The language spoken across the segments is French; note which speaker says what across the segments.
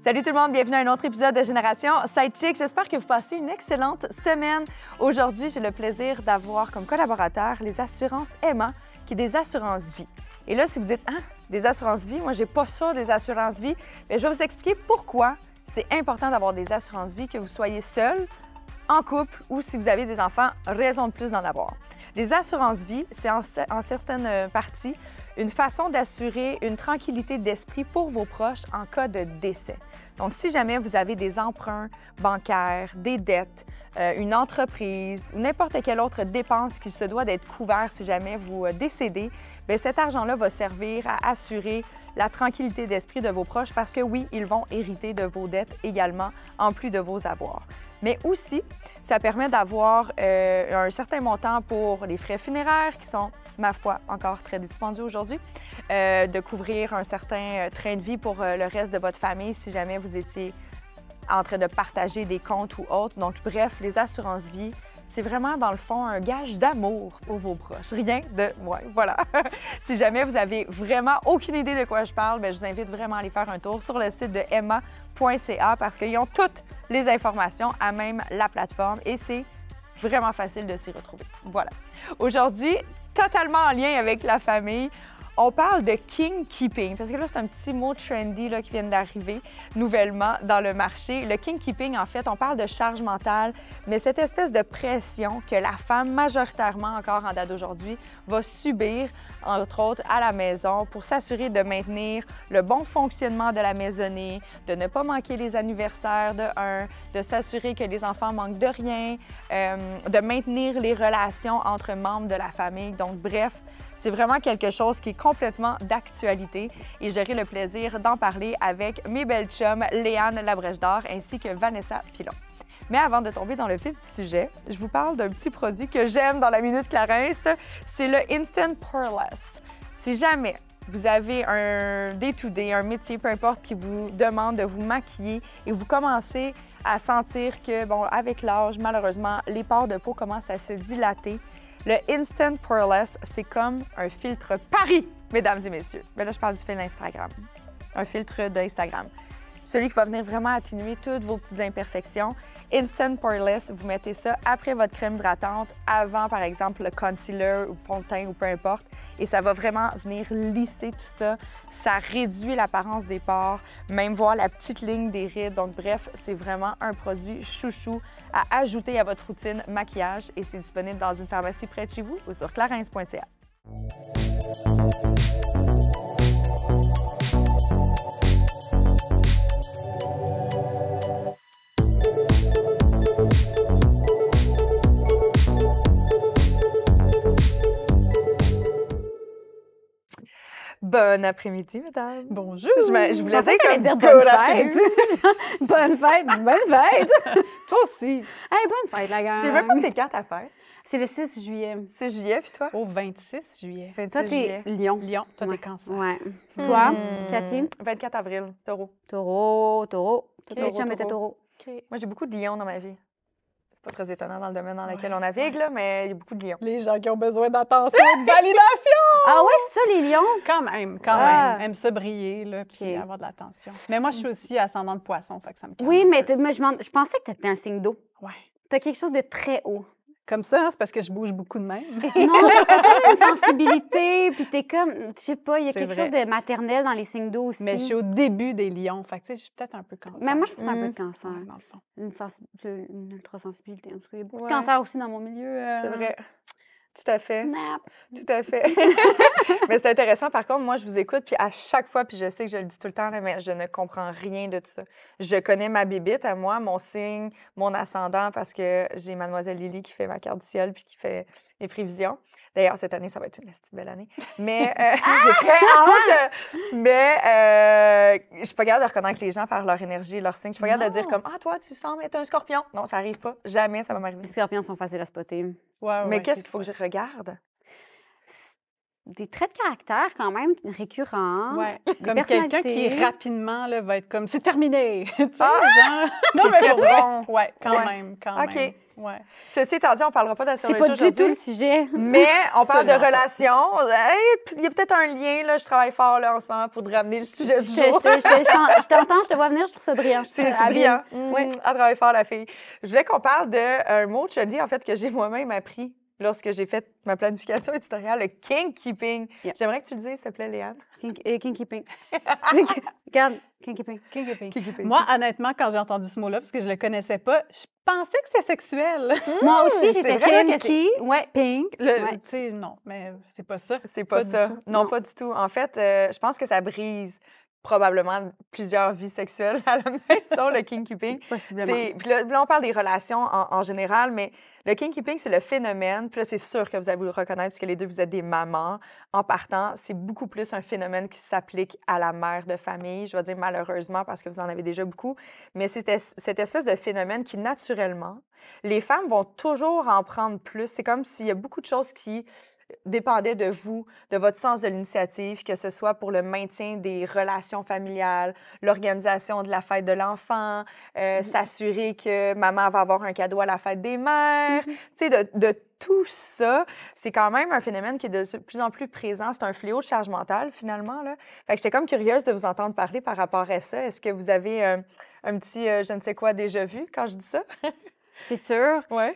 Speaker 1: Salut tout le monde, bienvenue à un autre épisode de Génération Sidechick. J'espère que vous passez une excellente semaine. Aujourd'hui, j'ai le plaisir d'avoir comme collaborateur les assurances Emma, qui est des assurances vie. Et là, si vous dites, hein, des assurances vie, moi, j'ai pas ça des assurances vie, bien, je vais vous expliquer pourquoi c'est important d'avoir des assurances vie, que vous soyez seul, en couple ou si vous avez des enfants, raison de plus d'en avoir. Les assurances vie, c'est en certaines parties une façon d'assurer une tranquillité d'esprit pour vos proches en cas de décès. Donc, si jamais vous avez des emprunts bancaires, des dettes, une entreprise ou n'importe quelle autre dépense qui se doit d'être couverte si jamais vous décédez, bien, cet argent-là va servir à assurer la tranquillité d'esprit de vos proches parce que oui, ils vont hériter de vos dettes également, en plus de vos avoirs. Mais aussi, ça permet d'avoir un certain montant pour les frais funéraires qui sont, ma foi, encore très dispendieux aujourd'hui, de couvrir un certain train de vie pour le reste de votre famille si jamais vous étiez en train de partager des comptes ou autres. Donc, bref, les assurances vie, c'est vraiment, dans le fond, un gage d'amour pour vos proches. Rien de... Ouais, voilà. Si jamais vous avez vraiment aucune idée de quoi je parle, bien, je vous invite vraiment à aller faire un tour sur le site de emma.ca parce qu'ils ont toutes les informations à même la plateforme et c'est vraiment facile de s'y retrouver. Voilà. Aujourd'hui, totalement en lien avec la famille, on parle de king keeping, parce que là, c'est un petit mot trendy là, qui vient d'arriver nouvellement dans le marché. Le king keeping, en fait, on parle de charge mentale, mais cette espèce de pression que la femme, majoritairement encore en date d'aujourd'hui, va subir, entre autres, à la maison pour s'assurer de maintenir le bon fonctionnement de la maisonnée, de ne pas manquer les anniversaires de s'assurer que les enfants manquent de rien, de maintenir les relations entre membres de la famille. Donc, bref, c'est vraiment quelque chose qui est complètement d'actualité et j'aurai le plaisir d'en parler avec mes belles chums Léane Labrèche d'Or ainsi que Vanessa Pilon. Mais avant de tomber dans le vif du sujet, je vous parle d'un petit produit que j'aime dans la Minute Clarence, c'est le Instant Poreless. Si jamais vous avez un day-to-day, un métier, peu importe, qui vous demande de vous maquiller et vous commencez à sentir que, bon, avec l'âge, malheureusement, les pores de peau commencent à se dilater, le Instant Poreless, c'est comme un filtre Paris, mesdames et messieurs. Mais là, je parle du filtre Instagram. Un filtre d'Instagram. Celui qui va venir vraiment atténuer toutes vos petites imperfections. Instant Poreless, vous mettez ça après votre crème hydratante, avant, par exemple, le concealer ou fond de teint ou peu importe. Et ça va vraiment venir lisser tout ça. Ça réduit l'apparence des pores, même voir la petite ligne des rides. Donc, bref, c'est vraiment un produit chouchou à ajouter à votre routine maquillage. Et c'est disponible dans une pharmacie près de chez vous ou sur clarins.ca. Bon après-midi, mesdames.
Speaker 2: Bonjour.
Speaker 1: Je vous laissais comme
Speaker 3: dire
Speaker 1: good
Speaker 3: bonne
Speaker 1: afternoon.
Speaker 3: fête. Bonne fête, bonne fête.
Speaker 2: Toi aussi.
Speaker 3: Hey, bonne fête, la gang.
Speaker 1: Je sais même pas c'est quand ta fête.
Speaker 3: C'est le 6 juillet.
Speaker 1: 6 juillet, puis toi?
Speaker 2: Au 26 juillet.
Speaker 1: 26
Speaker 3: Toi,
Speaker 1: juillet.
Speaker 3: t'es Lion.
Speaker 2: Lion, toi,
Speaker 3: Ouais.
Speaker 2: t'es cancer.
Speaker 3: Ouais. Toi, Cathy?
Speaker 1: 24 avril, taureau.
Speaker 3: Taureau, taureau. Tous
Speaker 1: Ok,
Speaker 3: les chums étaient
Speaker 1: taureau.
Speaker 3: taureaux.
Speaker 1: Moi, j'ai beaucoup de lions dans ma vie. C'est pas très étonnant dans le domaine dans lequel on navigue, là, mais il y a beaucoup de lions.
Speaker 2: Les gens qui ont besoin d'attention, de validation.
Speaker 3: Ah ouais, c'est ça, les lions?
Speaker 2: Quand
Speaker 3: Ah.
Speaker 2: même. Aime ça briller, là, puis
Speaker 3: Ok.
Speaker 2: avoir de l'attention. Mais moi, je suis aussi ascendant de poisson, fait que ça me calme
Speaker 3: Oui,
Speaker 2: un
Speaker 3: mais,
Speaker 2: peu.
Speaker 3: je pensais que t'étais un signe d'eau.
Speaker 2: Ouais.
Speaker 3: T'as quelque chose de très haut.
Speaker 2: Comme ça, hein, c'est parce que je bouge beaucoup de même.
Speaker 3: Non, t'as comme une sensibilité, puis t'es comme, je sais pas, il y a
Speaker 2: C'est
Speaker 3: quelque
Speaker 2: vrai.
Speaker 3: chose de maternel dans les signes d'eau aussi.
Speaker 2: Mais je suis au début des lions, fait que tu sais, je suis peut-être un peu cancer.
Speaker 3: Mais moi, je pense un peu de cancer.
Speaker 2: Ouais, dans le fond.
Speaker 3: Une ultra-sensibilité. En tout cas, il y a beaucoup
Speaker 1: Ouais.
Speaker 3: de cancer aussi dans mon milieu.
Speaker 1: C'est vrai. Tout à fait.
Speaker 3: Snap.
Speaker 1: Tout à fait. Mais c'est intéressant, par contre, moi, je vous écoute, puis à chaque fois, puis je sais que je le dis tout le temps, là, mais je ne comprends rien de tout ça. Je connais ma bébite à moi, mon signe, mon ascendant, parce que j'ai Mademoiselle Lily qui fait ma carte du ciel, puis qui fait mes prévisions. D'ailleurs, cette année, ça va être une petite belle année. Mais j'ai très hâte. Mais je suis pas capable de reconnaître les gens par leur énergie, leur signe. Je suis pas capable de dire comme « Ah, toi, tu sembles être un scorpion. » Non, ça arrive pas. Jamais ça va m'arriver.
Speaker 3: Les scorpions sont faciles à spotter.
Speaker 2: Ouais,
Speaker 1: Mais
Speaker 2: ouais,
Speaker 1: qu'est-ce
Speaker 2: c'est
Speaker 1: qu'il faut que
Speaker 2: ça.
Speaker 1: je regarde?
Speaker 3: des traits de caractère quand même récurrents.
Speaker 2: Ouais.
Speaker 3: des
Speaker 2: Comme quelqu'un qui
Speaker 3: personnalités.
Speaker 2: rapidement là, va être comme c'est terminé. Tu sais,
Speaker 1: Ah!
Speaker 2: genre. Non,
Speaker 1: Qui est
Speaker 2: mais
Speaker 1: très
Speaker 2: pour vrai.
Speaker 1: bon.
Speaker 2: Ouais, quand
Speaker 1: Ouais.
Speaker 2: même, quand
Speaker 1: OK.
Speaker 2: même. Ouais.
Speaker 1: Ceci étant dit, on parlera pas
Speaker 3: C'est
Speaker 1: d'astrologie
Speaker 3: pas du tout le
Speaker 1: aujourd'hui.
Speaker 3: sujet.
Speaker 1: Mais on parle de
Speaker 2: Absolument pas.
Speaker 1: relations. Hey, il y a peut-être un lien, là. Je travaille fort là, en ce moment pour te ramener le sujet du jour.
Speaker 3: Je t'entends, je te vois venir, je trouve ça brillant.
Speaker 1: C'est
Speaker 3: habile.
Speaker 1: brillant.
Speaker 3: Oui.
Speaker 1: Elle travaille fort, la fille. Je voulais qu'on parle d'un mot de Chaudy, en fait, que j'ai moi-même appris lorsque j'ai fait ma planification éditoriale, le king keeping.
Speaker 3: Yeah.
Speaker 1: J'aimerais que tu le dises, s'il te plaît, Léane.
Speaker 3: Kinky pink. Regarde, kinky pink.
Speaker 2: King
Speaker 1: Keeping.
Speaker 2: Moi, honnêtement, quand j'ai entendu ce mot-là, parce que je le connaissais pas, je pensais que c'était sexuelle.
Speaker 3: Moi aussi,
Speaker 1: c'est
Speaker 3: j'étais
Speaker 1: vrai?
Speaker 3: sûre que
Speaker 2: Kinky.
Speaker 3: c'est... Ouais.
Speaker 2: Pink.
Speaker 3: Ouais.
Speaker 2: Tu sais, non, mais c'est pas ça.
Speaker 1: C'est pas
Speaker 2: du
Speaker 1: ça.
Speaker 2: tout.
Speaker 1: Non,
Speaker 3: Non.
Speaker 1: pas du tout. En fait, je pense que ça brise probablement plusieurs vies sexuelles à la maison, le king keeping.
Speaker 3: Possiblement.
Speaker 1: Puis là, on parle des relations en général, mais le king keeping, c'est le phénomène. Puis là, c'est sûr que vous allez vous le reconnaître puisque les deux, vous êtes des mamans. En partant, c'est beaucoup plus un phénomène qui s'applique à la mère de famille. Je vais dire malheureusement parce que vous en avez déjà beaucoup. Mais c'est cette espèce de phénomène qui, naturellement, les femmes vont toujours en prendre plus. C'est comme s'il y a beaucoup de choses qui dépendait de vous, de votre sens de l'initiative, que ce soit pour le maintien des relations familiales, l'organisation de la fête de l'enfant, s'assurer que maman va avoir un cadeau à la fête des mères. Tu sais, de tout ça, c'est quand même un phénomène qui est de plus en plus présent. C'est un fléau de charge mentale, finalement, là. Fait que j'étais comme curieuse de vous entendre parler par rapport à ça. Est-ce que vous avez un petit je ne sais quoi déjà vu quand je dis ça?
Speaker 3: C'est sûr.
Speaker 1: Ouais.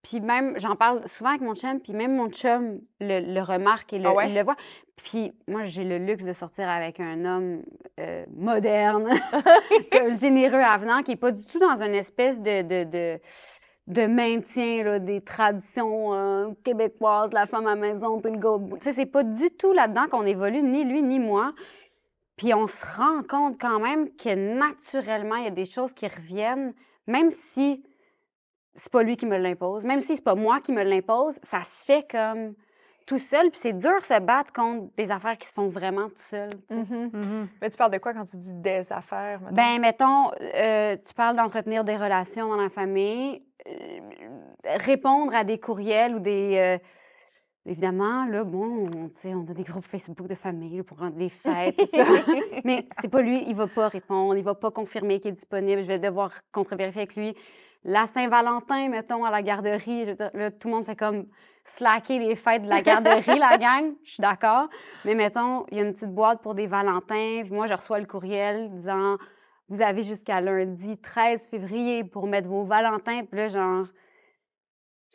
Speaker 3: Puis même, j'en parle souvent avec mon chum, puis même mon chum le remarque et
Speaker 1: Ah ouais?
Speaker 3: il le voit. Puis moi, j'ai le luxe de sortir avec un homme moderne, généreux, avenant, qui n'est pas du tout dans une espèce de maintien là, des traditions québécoises, la femme à la maison, puis le gars. Tu sais, c'est pas du tout là-dedans qu'on évolue, ni lui, ni moi. Puis on se rend compte quand même que naturellement, il y a des choses qui reviennent, même si c'est pas lui qui me l'impose, même si c'est pas moi qui me l'impose, ça se fait comme tout seul. Puis c'est dur de se battre contre des affaires qui se font vraiment tout seul. Tu sais.
Speaker 1: Mm-hmm. Mais tu parles de quoi quand tu dis des affaires, mettons?
Speaker 3: Ben, mettons, tu parles d'entretenir des relations dans la famille, répondre à des courriels ou des... évidemment, là, bon, tu sais, on a des groupes Facebook de famille là, pour rendre les fêtes, tout ça. Mais c'est pas lui, il va pas répondre, il va pas confirmer qu'il est disponible. Je vais devoir contre-vérifier avec lui. La Saint-Valentin, mettons, à la garderie, je veux dire, là, tout le monde fait comme slacker les fêtes de la garderie, la gang. Je suis d'accord. Mais mettons, il y a une petite boîte pour des Valentins, puis moi, je reçois le courriel disant « Vous avez jusqu'à lundi 13 février pour mettre vos Valentins. » Puis là, genre,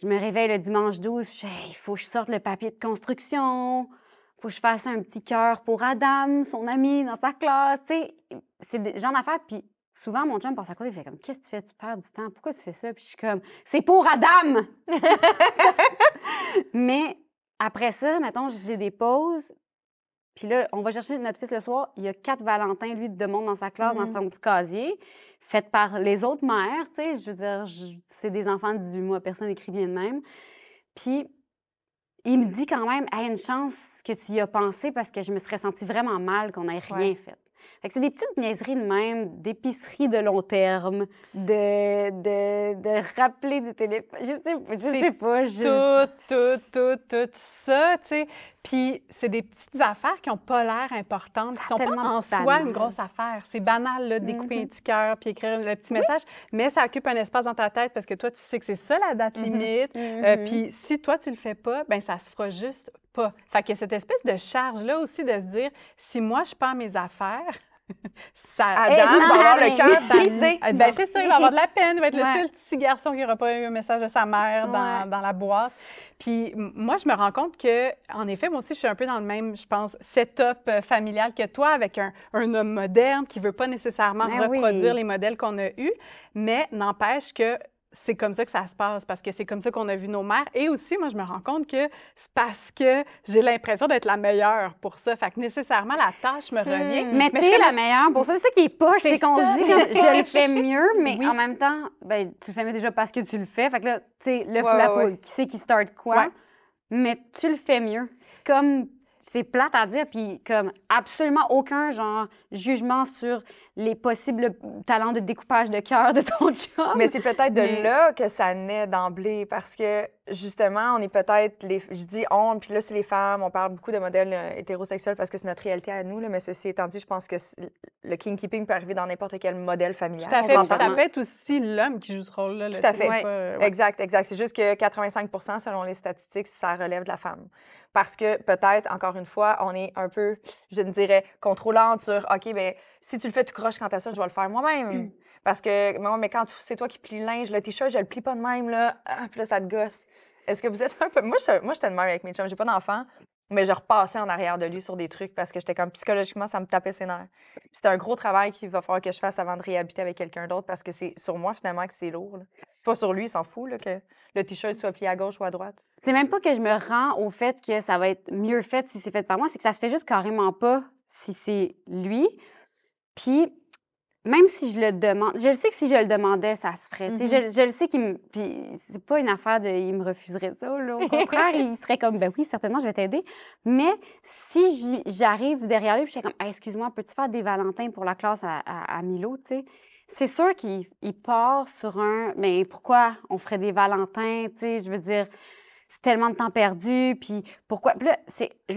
Speaker 3: je me réveille le dimanche 12, puis je dis, hey, il faut que je sorte le papier de construction, il faut que je fasse un petit cœur pour Adam, son ami, dans sa classe. Tu sais, c'est des genres d'affaires. Puis souvent, mon chum passe à côté, il fait comme, qu'est-ce que tu fais? Tu perds du temps. Pourquoi tu fais ça? Puis je suis comme, c'est pour Adam! Mais après ça, mettons, j'ai des pauses. Puis là, on va chercher notre fils le soir. Il y a 4 Valentins, lui, de monde dans sa classe, dans son petit casier, fait par les autres mères, tu sais. Je veux dire, c'est des enfants de 18 mois, personne n'écrit bien de même. Puis, il me dit quand même, hey, une chance que tu y as pensé parce que je me serais sentie vraiment mal qu'on n'ait rien fait. Fait que c'est des petites niaiseries de même, d'épicerie de long terme, de rappeler des téléphones. Je sais pas.
Speaker 2: Tout ça, tu sais. Puis c'est des petites affaires qui n'ont pas l'air importantes, qui sont pas en soi une grosse affaire. C'est banal, là, découper un petit cœur puis écrire le petit message, mais ça occupe un espace dans ta tête parce que toi, tu sais que c'est ça la date limite. Puis si toi, tu le fais pas, ben ça se fera juste pas. Fait qu'il y a cette espèce de charge-là aussi de se dire, si moi, je perds mes affaires,
Speaker 1: Adam va avoir le cœur brisé.
Speaker 2: Ben, c'est ça, il va avoir de la peine. Il va être le seul petit garçon qui n'aura pas eu un message de sa mère dans la boîte. Puis moi, je me rends compte que, en effet, moi aussi, je suis un peu dans le même, je pense, setup familial que toi, avec un homme moderne qui ne veut pas nécessairement reproduire les modèles qu'on a eus, mais n'empêche que c'est comme ça que ça se passe, parce que c'est comme ça qu'on a vu nos mères. Et aussi, moi, je me rends compte que c'est parce que j'ai l'impression d'être la meilleure pour ça. Fait que nécessairement, la tâche me revient.
Speaker 3: Mais tu es la meilleure pour ça. C'est ça qui est poche, c'est qu'on se dit que je le fais mieux, mais en même temps, ben, tu le fais mieux déjà parce que tu le fais. Fait que là, tu sais, l'œuf ou la poule, qui c'est qui start quoi? Mais tu le fais mieux. C'est comme... C'est plate à dire, puis comme absolument aucun genre jugement sur les possibles talents de découpage de cœur de ton chum.
Speaker 1: Mais c'est peut-être de là que ça naît d'emblée, parce que justement, on est peut-être, je dis on, puis là, c'est les femmes, on parle beaucoup de modèles hétérosexuels parce que c'est notre réalité à nous, là, mais ceci étant dit, je pense que le king-keeping peut arriver dans n'importe quel modèle familial.
Speaker 2: Tout à fait, puis ça peut être aussi l'homme qui joue ce rôle-là.
Speaker 1: Tout à fait.
Speaker 2: Ouais.
Speaker 1: Exact. C'est juste que 85 selon les statistiques, ça relève de la femme. Parce que peut-être, encore une fois, on est un peu, je ne dirais, contrôlante sur, OK, bien, si tu le fais, tu croches quand t'as ça, je vais le faire moi-même. Parce que, mais quand c'est toi qui plie le linge, le T-shirt, je le plie pas de même, là, puis là, ça te gosse. Est-ce que vous êtes un peu... Moi, j'étais de même avec mes chums. J'ai pas d'enfant, mais je repassais en arrière de lui sur des trucs parce que j'étais comme, psychologiquement, ça me tapait ses nerfs. C'était un gros travail qu'il va falloir que je fasse avant de réhabiter avec quelqu'un d'autre parce que c'est sur moi, finalement, que c'est lourd. C'est pas sur lui, il s'en fout, là, que le T-shirt soit plié à gauche ou à droite.
Speaker 3: C'est même pas que je me rends au fait que ça va être mieux fait si c'est fait par moi, c'est que ça se fait juste carrément pas si c'est lui. Puis... Même si je le demande, je le sais que si je le demandais, ça se ferait. Je le sais qu'il me... Puis c'est pas une affaire de... Il me refuserait ça, là. Au contraire, il serait comme, ben oui, certainement, je vais t'aider. Mais si j'arrive derrière lui, puis je suis comme, hey, excuse-moi, peux-tu faire des Valentins pour la classe à Milo, tu sais? C'est sûr qu'il part sur un, mais pourquoi on ferait des Valentins, tu sais? Je veux dire, c'est tellement de temps perdu, puis pourquoi... Puis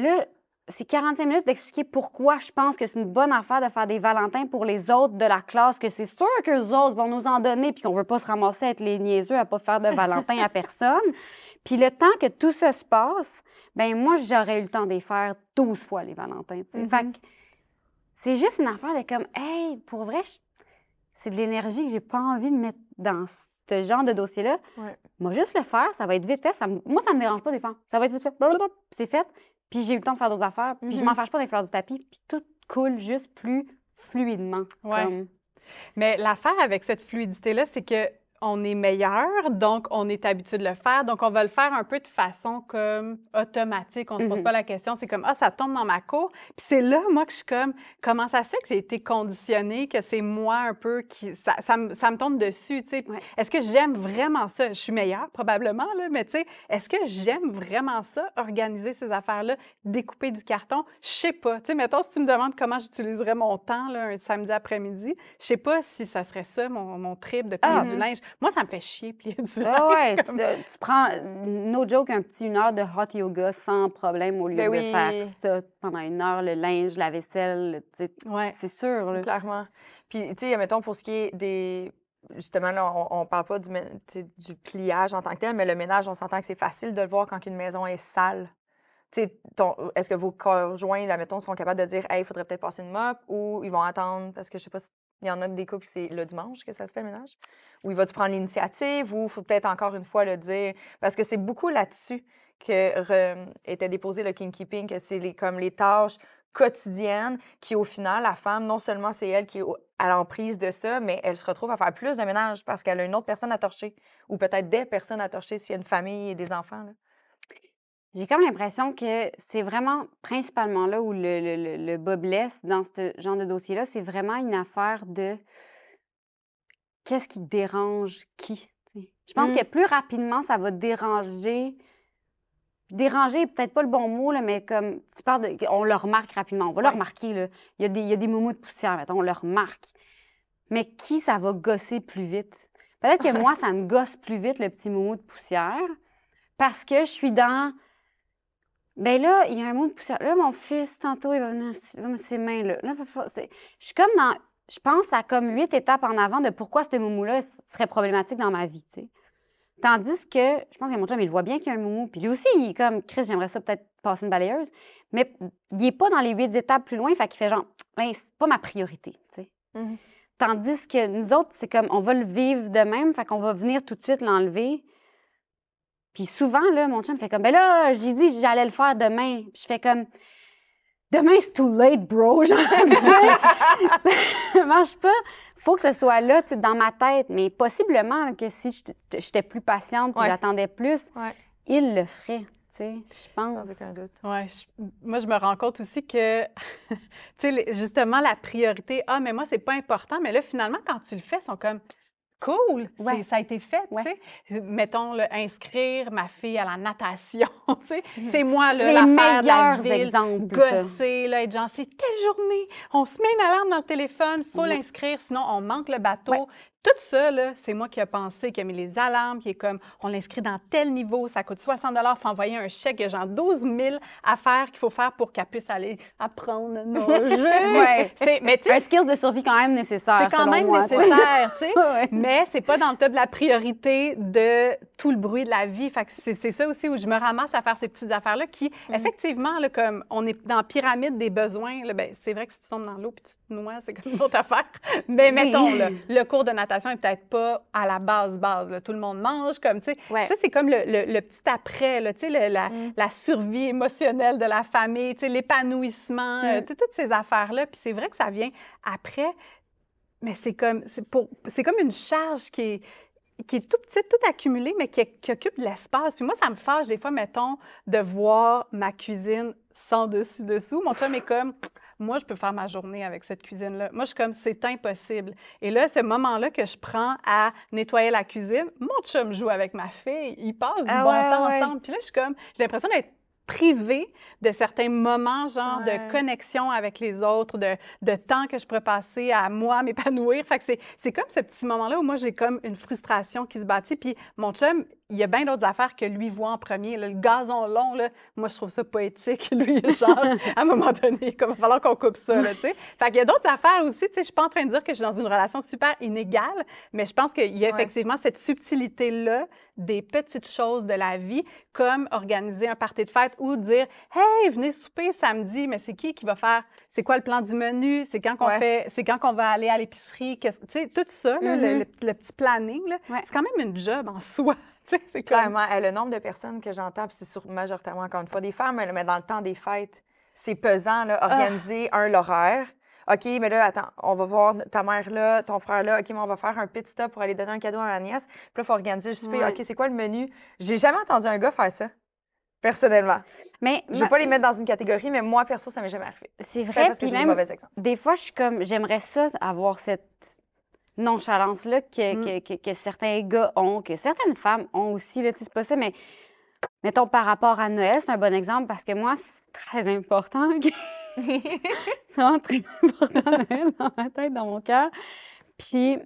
Speaker 3: là, c'est 45 minutes d'expliquer pourquoi je pense que c'est une bonne affaire de faire des Valentins pour les autres de la classe, que c'est sûr qu'eux autres vont nous en donner puis qu'on veut pas se ramasser à être les niaiseux à pas faire de Valentins à personne. Puis le temps que tout ça se passe, ben moi, j'aurais eu le temps de les faire 12 fois, les Valentins. Fait que c'est juste une affaire de comme, hey, pour vrai, c'est de l'énergie que j'ai pas envie de mettre dans ce genre de dossier-là. Moi, juste le faire, ça va être vite fait. Moi, ça me dérange pas des fois. Ça va être vite fait. C'est fait. Puis j'ai eu le temps de faire d'autres affaires, puis je m'en fâche pas des fleurs du tapis, puis tout coule juste plus fluidement.
Speaker 2: Mais l'affaire avec cette fluidité-là, c'est que on est meilleur, donc on est habitué de le faire, donc on va le faire un peu de façon comme automatique, on se pose pas la question, c'est comme, ah, ça tombe dans ma cour, puis c'est là, moi, que je suis comme, comment ça se fait que j'ai été conditionnée, que c'est moi un peu qui, ça me tombe dessus, tu sais. Est-ce que j'aime vraiment ça? Je suis meilleure, probablement, là, mais tu sais, est-ce que j'aime vraiment ça, organiser ces affaires-là, découper du carton? Je sais pas, tu sais, mettons, si tu me demandes comment j'utiliserais mon temps, là, un samedi après-midi, je sais pas si ça serait ça, mon trip de plier du linge. Moi, ça me fait chier plier du linge.
Speaker 3: Tu prends, no joke, une heure de hot yoga sans problème au lieu de faire ça pendant une heure, le linge, la vaisselle, c'est sûr. Là.
Speaker 1: Clairement. Puis, tu sais, mettons, pour ce qui est des... Justement, là, on parle pas du pliage en tant que tel, mais le ménage, on s'entend que c'est facile de le voir quand une maison est sale. Est-ce que vos conjoints, là, mettons, sont capables de dire « Hey, il faudrait peut-être passer une mop » ou ils vont attendre, parce que je sais pas si il y en a des couples, c'est le dimanche que ça se fait, le ménage. Ou il va-tu prendre l'initiative ou il faut peut-être encore une fois le dire. Parce que c'est beaucoup là-dessus que était déposé le king-keeping, que c'est comme les tâches quotidiennes qui, au final, la femme, non seulement c'est elle qui est à l'emprise de ça, mais elle se retrouve à faire plus de ménage parce qu'elle a une autre personne à torcher ou peut-être des personnes à torcher s'il y a une famille et des enfants. Là.
Speaker 3: J'ai comme l'impression que c'est vraiment principalement là où le bas blesse dans ce genre de dossier-là. C'est vraiment une affaire de qu'est-ce qui dérange qui. T'sais. Je pense que plus rapidement, ça va déranger. Déranger, peut-être pas le bon mot, là, mais comme tu parles de. On le remarque rapidement. On va le remarquer. Là. Il y a des moumous de poussière, mettons, on le remarque. Mais qui ça va gosser plus vite? Peut-être que moi, ça me gosse plus vite, le petit moumou de poussière, parce que je suis dans. Ben là, il y a un mot de poussière. Là, mon fils, tantôt, il va venir mettre ses mains là. Je suis comme dans... Je pense à comme 8 étapes en avant de pourquoi ce moumou-là serait problématique dans ma vie, tu sais. Tandis que, je pense que mon chum, il voit bien qu'il y a un moumou. Puis lui aussi, il est comme, Chris, j'aimerais ça peut-être passer une balayeuse. Mais il n'est pas dans les 8 étapes plus loin, fait qu'il fait genre, ben, c'est pas ma priorité, tu sais. Tandis que nous autres, c'est comme, on va le vivre de même, fait qu'on va venir tout de suite l'enlever. Puis souvent, là, mon chum fait comme, ben là, j'ai dit que j'allais le faire demain. Puis je fais comme, demain, c'est too late, bro. Genre, ça marche pas. Faut que ce soit là, tu sais, dans ma tête. Mais possiblement que si j'étais plus patiente et j'attendais plus, il le ferait, tu sais, je pense.
Speaker 1: Sans aucun doute.
Speaker 2: Ouais, moi, je me rends compte aussi que, tu sais, justement, la priorité, ah, mais moi, c'est pas important. Mais là, finalement, quand tu le fais, ils sont comme, cool, ça a été fait, tu sais. Mettons, inscrire ma fille à la natation, tu sais. C'est moi, là, l'affaire de la ville, gosser, là, être genre, c'est telle journée, on se met une alarme dans le téléphone, faut l'inscrire, sinon on manque le bateau. Tout ça, là, c'est moi qui ai pensé, qui a mis les alarmes, qui est comme, on l'inscrit dans tel niveau, ça coûte 60 $, il faut envoyer un chèque, il y a genre 12 000 affaires qu'il faut faire pour qu'elle puisse aller apprendre à nager. Mais
Speaker 3: un skills de survie quand même nécessaire,
Speaker 2: c'est quand même
Speaker 3: moi,
Speaker 2: nécessaire, tu sais. Mais c'est pas dans le top de la priorité de tout le bruit de la vie. Fait que c'est ça aussi où je me ramasse à faire ces petites affaires-là qui, effectivement, là, comme on est dans la pyramide des besoins, là, ben, c'est vrai que si tu tombes dans l'eau puis tu te noies, c'est comme une autre affaire. Mais mettons, là, le cours de natation est peut-être pas à la base. Là. Tout le monde mange, comme, tu sais. Ça, c'est comme le petit après, là, tu sais, la survie émotionnelle de la famille, tu sais, l'épanouissement, toutes ces affaires-là. Puis c'est vrai que ça vient après, mais c'est comme une charge qui est tout petite, tout accumulée, mais qui occupe de l'espace. Puis moi, ça me fâche des fois, mettons, de voir ma cuisine sans dessus-dessous. Mon chum est comme... Moi, je peux faire ma journée avec cette cuisine-là. Moi, je suis comme, c'est impossible. Et là, ce moment-là que je prends à nettoyer la cuisine, mon chum joue avec ma fille. Ils passent du bon temps ensemble. Puis là, je suis comme, j'ai l'impression d'être privée de certains moments, genre de connexion avec les autres, de temps que je pourrais passer à moi m'épanouir. Fait que c'est comme ce petit moment-là où moi, j'ai comme une frustration qui se bâtit. Puis mon chum, il y a bien d'autres affaires que lui voit en premier. Là, le gazon long, là, moi, je trouve ça poétique. Lui, genre, à un moment donné, il va falloir qu'on coupe ça, là, tu sais. Fait qu'il y a d'autres affaires aussi, tu sais, je suis pas en train de dire que je suis dans une relation super inégale, mais je pense qu'il y a effectivement cette subtilité-là des petites choses de la vie, comme organiser un party de fête ou dire « Hey, venez souper samedi, mais c'est qui va faire? C'est quoi le plan du menu? C'est quand qu'on fait? C'est quand qu'on va aller à l'épicerie? » Tu sais, tout ça, là, le petit planning, là, c'est quand même une job en soi. C'est
Speaker 1: clairement, le nombre de personnes que j'entends, puis c'est majoritairement, encore une fois, des femmes, mais dans le temps des fêtes, c'est pesant, là, organiser l'horaire. OK, mais là, attends, on va voir ta mère là, ton frère là. OK, mais on va faire un pit stop pour aller donner un cadeau à ma nièce. Puis là, il faut organiser le souper. OK, c'est quoi le menu? J'ai jamais entendu un gars faire ça, personnellement. Mais je veux pas les mettre dans une catégorie, mais moi, perso, ça m'est jamais arrivé.
Speaker 3: C'est vrai,
Speaker 1: parce que j'ai des mauvais exemples.
Speaker 3: Des fois, je suis comme, j'aimerais ça, avoir cette nonchalance-là que certains gars ont, que certaines femmes ont aussi, là, c'est pas ça, mais mettons par rapport à Noël, c'est un bon exemple parce que moi, c'est très important. C'est vraiment très important Noël dans ma tête, dans mon cœur. Puis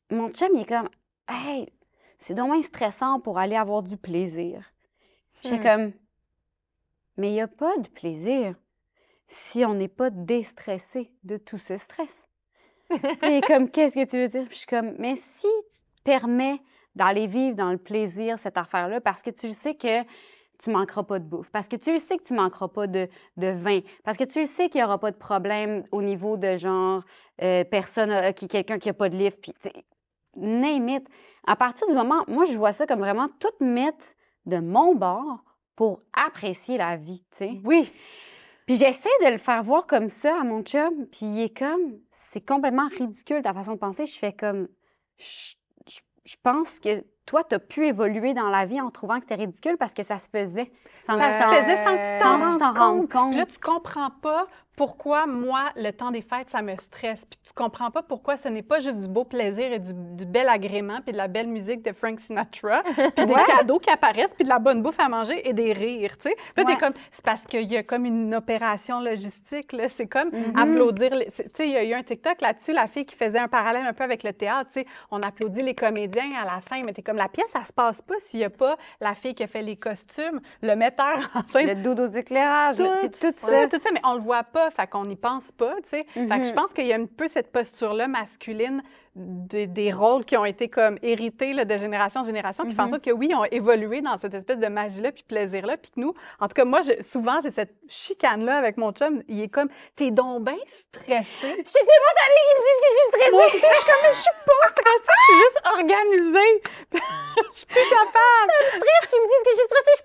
Speaker 3: mon chum, il est comme, hey, c'est dommage stressant pour aller avoir du plaisir. J'étais comme, mais il n'y a pas de plaisir si on n'est pas déstressé de tout ce stress. Il est comme, qu'est-ce que tu veux dire? Puis je suis comme, mais si tu te permets d'aller vivre dans le plaisir, cette affaire-là, parce que tu sais que tu manqueras pas de bouffe, parce que tu sais que tu manqueras pas de vin, parce que tu sais qu'il n'y aura pas de problème au niveau de genre, quelqu'un qui n'a pas de livre, puis tu sais, name it. À partir du moment, moi, je vois ça comme vraiment tout mettre de mon bord pour apprécier la vie, tu sais.
Speaker 2: Oui.
Speaker 3: Puis j'essaie de le faire voir comme ça à mon chum, puis il est comme, c'est complètement ridicule ta façon de penser. Je fais comme, je pense que toi, tu as pu évoluer dans la vie en trouvant que c'était ridicule parce que ça se faisait.
Speaker 2: Ça se faisait sans que tu t'en rendes compte. Puis là, tu comprends pas pourquoi, moi, le temps des fêtes, ça me stresse. Puis tu comprends pas pourquoi ce n'est pas juste du beau plaisir et du bel agrément, puis de la belle musique de Frank Sinatra, puis des cadeaux qui apparaissent, puis de la bonne bouffe à manger et des rires, tu sais. Puis là, t'es comme, c'est parce qu'il y a comme une opération logistique, là. C'est comme applaudir. Tu sais, il y a eu un TikTok là-dessus, la fille qui faisait un parallèle un peu avec le théâtre, tu sais. On applaudit les comédiens à la fin, mais t'es comme, la pièce, ça se passe pas s'il y a pas la fille qui a fait les costumes, le metteur en scène.
Speaker 3: Le dos aux éclairages, c'est tout ça.
Speaker 2: Tout ça, mais on le voit pas. Fait qu'on n'y pense pas, tu sais. Fait que je pense qu'il y a un peu cette posture-là masculine des rôles qui ont été comme hérités là, de génération en génération, qui font en sorte que oui, ils ont évolué dans cette espèce de magie-là puis plaisir-là, puis que nous, en tout cas, moi, souvent, j'ai cette chicane-là avec mon chum. Il est comme, t'es donc bien stressé.
Speaker 3: J'ai tellement d'amis qui me disent que je suis stressée.
Speaker 2: Moi aussi, je suis comme, mais je suis pas stressée, je suis juste organisée. Je suis plus capable.
Speaker 3: Ça me stresse qu'ils me disent que je suis stressée. Je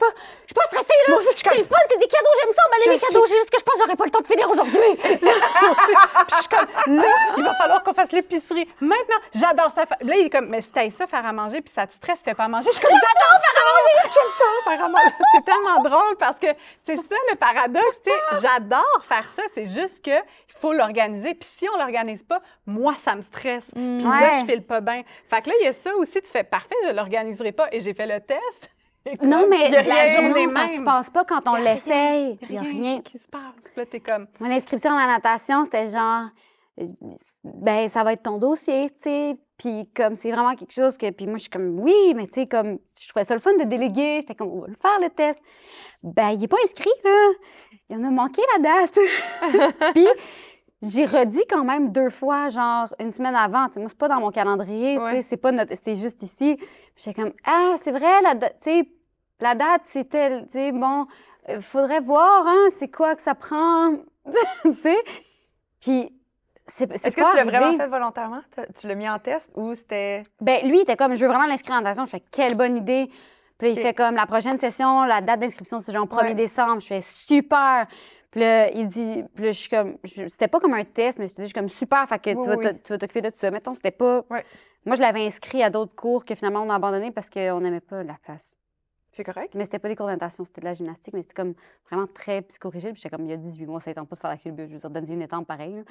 Speaker 3: suis pas stressée, là. C'est le fun, c'est des cadeaux, j'aime ça, emballer les cadeaux. J'ai juste que je pense que j'aurais pas le temps de finir aujourd'hui.
Speaker 2: Puis je suis comme, là, il va falloir qu'on fasse l'épicerie. Maintenant, j'adore ça. Là, il est comme, mais si t'aimes ça, faire à manger, puis ça te stresse, fais pas à manger. Je suis comme, j'adore faire à manger. J'aime ça, faire à manger. C'est tellement drôle parce que c'est ça le paradoxe. Tu sais, j'adore faire ça. C'est juste que il faut l'organiser. Puis si on l'organise pas, moi, ça me stresse. Puis là, je file pas bien. Fait que là, il y a ça aussi. Tu fais, parfait, je l'organiserai pas. Et j'ai fait le test.
Speaker 3: Non, mais la journée, ça se passe pas quand on l'essaye. Il y a rien
Speaker 2: qui se passe. Puis là, t'es comme...
Speaker 3: Moi, l'inscription à la natation, c'était genre... Ben, ça va être ton dossier, tu sais. puis comme c'est vraiment quelque chose que... Puis moi, je suis comme, oui, mais tu sais, comme, je trouvais ça le fun de déléguer. J'étais comme, on va le faire, le test. Ben, il n'est pas inscrit, là. Il en a manqué la date. Puis j'ai redit quand même 2 fois, genre, une semaine avant. Tu sais, moi, c'est pas dans mon calendrier, tu sais, c'est pas c'est juste ici. Puis j'étais comme, ah, c'est vrai, tu sais, la date, c'était, tu sais, bon, faudrait voir, hein, c'est quoi que ça prend, tu sais. Puis c'est
Speaker 1: Est-ce
Speaker 3: pas
Speaker 1: que tu l'as
Speaker 3: arrivé.
Speaker 1: vraiment fait volontairement? Tu l'as mis en test ou c'était...
Speaker 3: Ben lui, il était comme, je veux vraiment l'inscrire en natation. Je fais, quelle bonne idée. Puis là, il fait comme, la prochaine session, la date d'inscription, c'est genre 1er décembre. Je fais, super. Puis là, il dit, puis là, je suis comme, c'était pas comme un test, mais je suis comme, super, fait que tu vas t'occuper de tout ça. Mettons, c'était pas...
Speaker 1: Ouais.
Speaker 3: Moi, je l'avais inscrit à d'autres cours que finalement, on a abandonné parce qu'on n'aimait pas la place.
Speaker 1: C'est correct?
Speaker 3: Mais c'était pas des cours de natation, c'était de la gymnastique, mais c'était comme vraiment très psychorigide. Puis j'étais comme, il y a 18 mois, ça ne tente pas de faire la culbute. Je veux dire, donne-y une étampe pareille.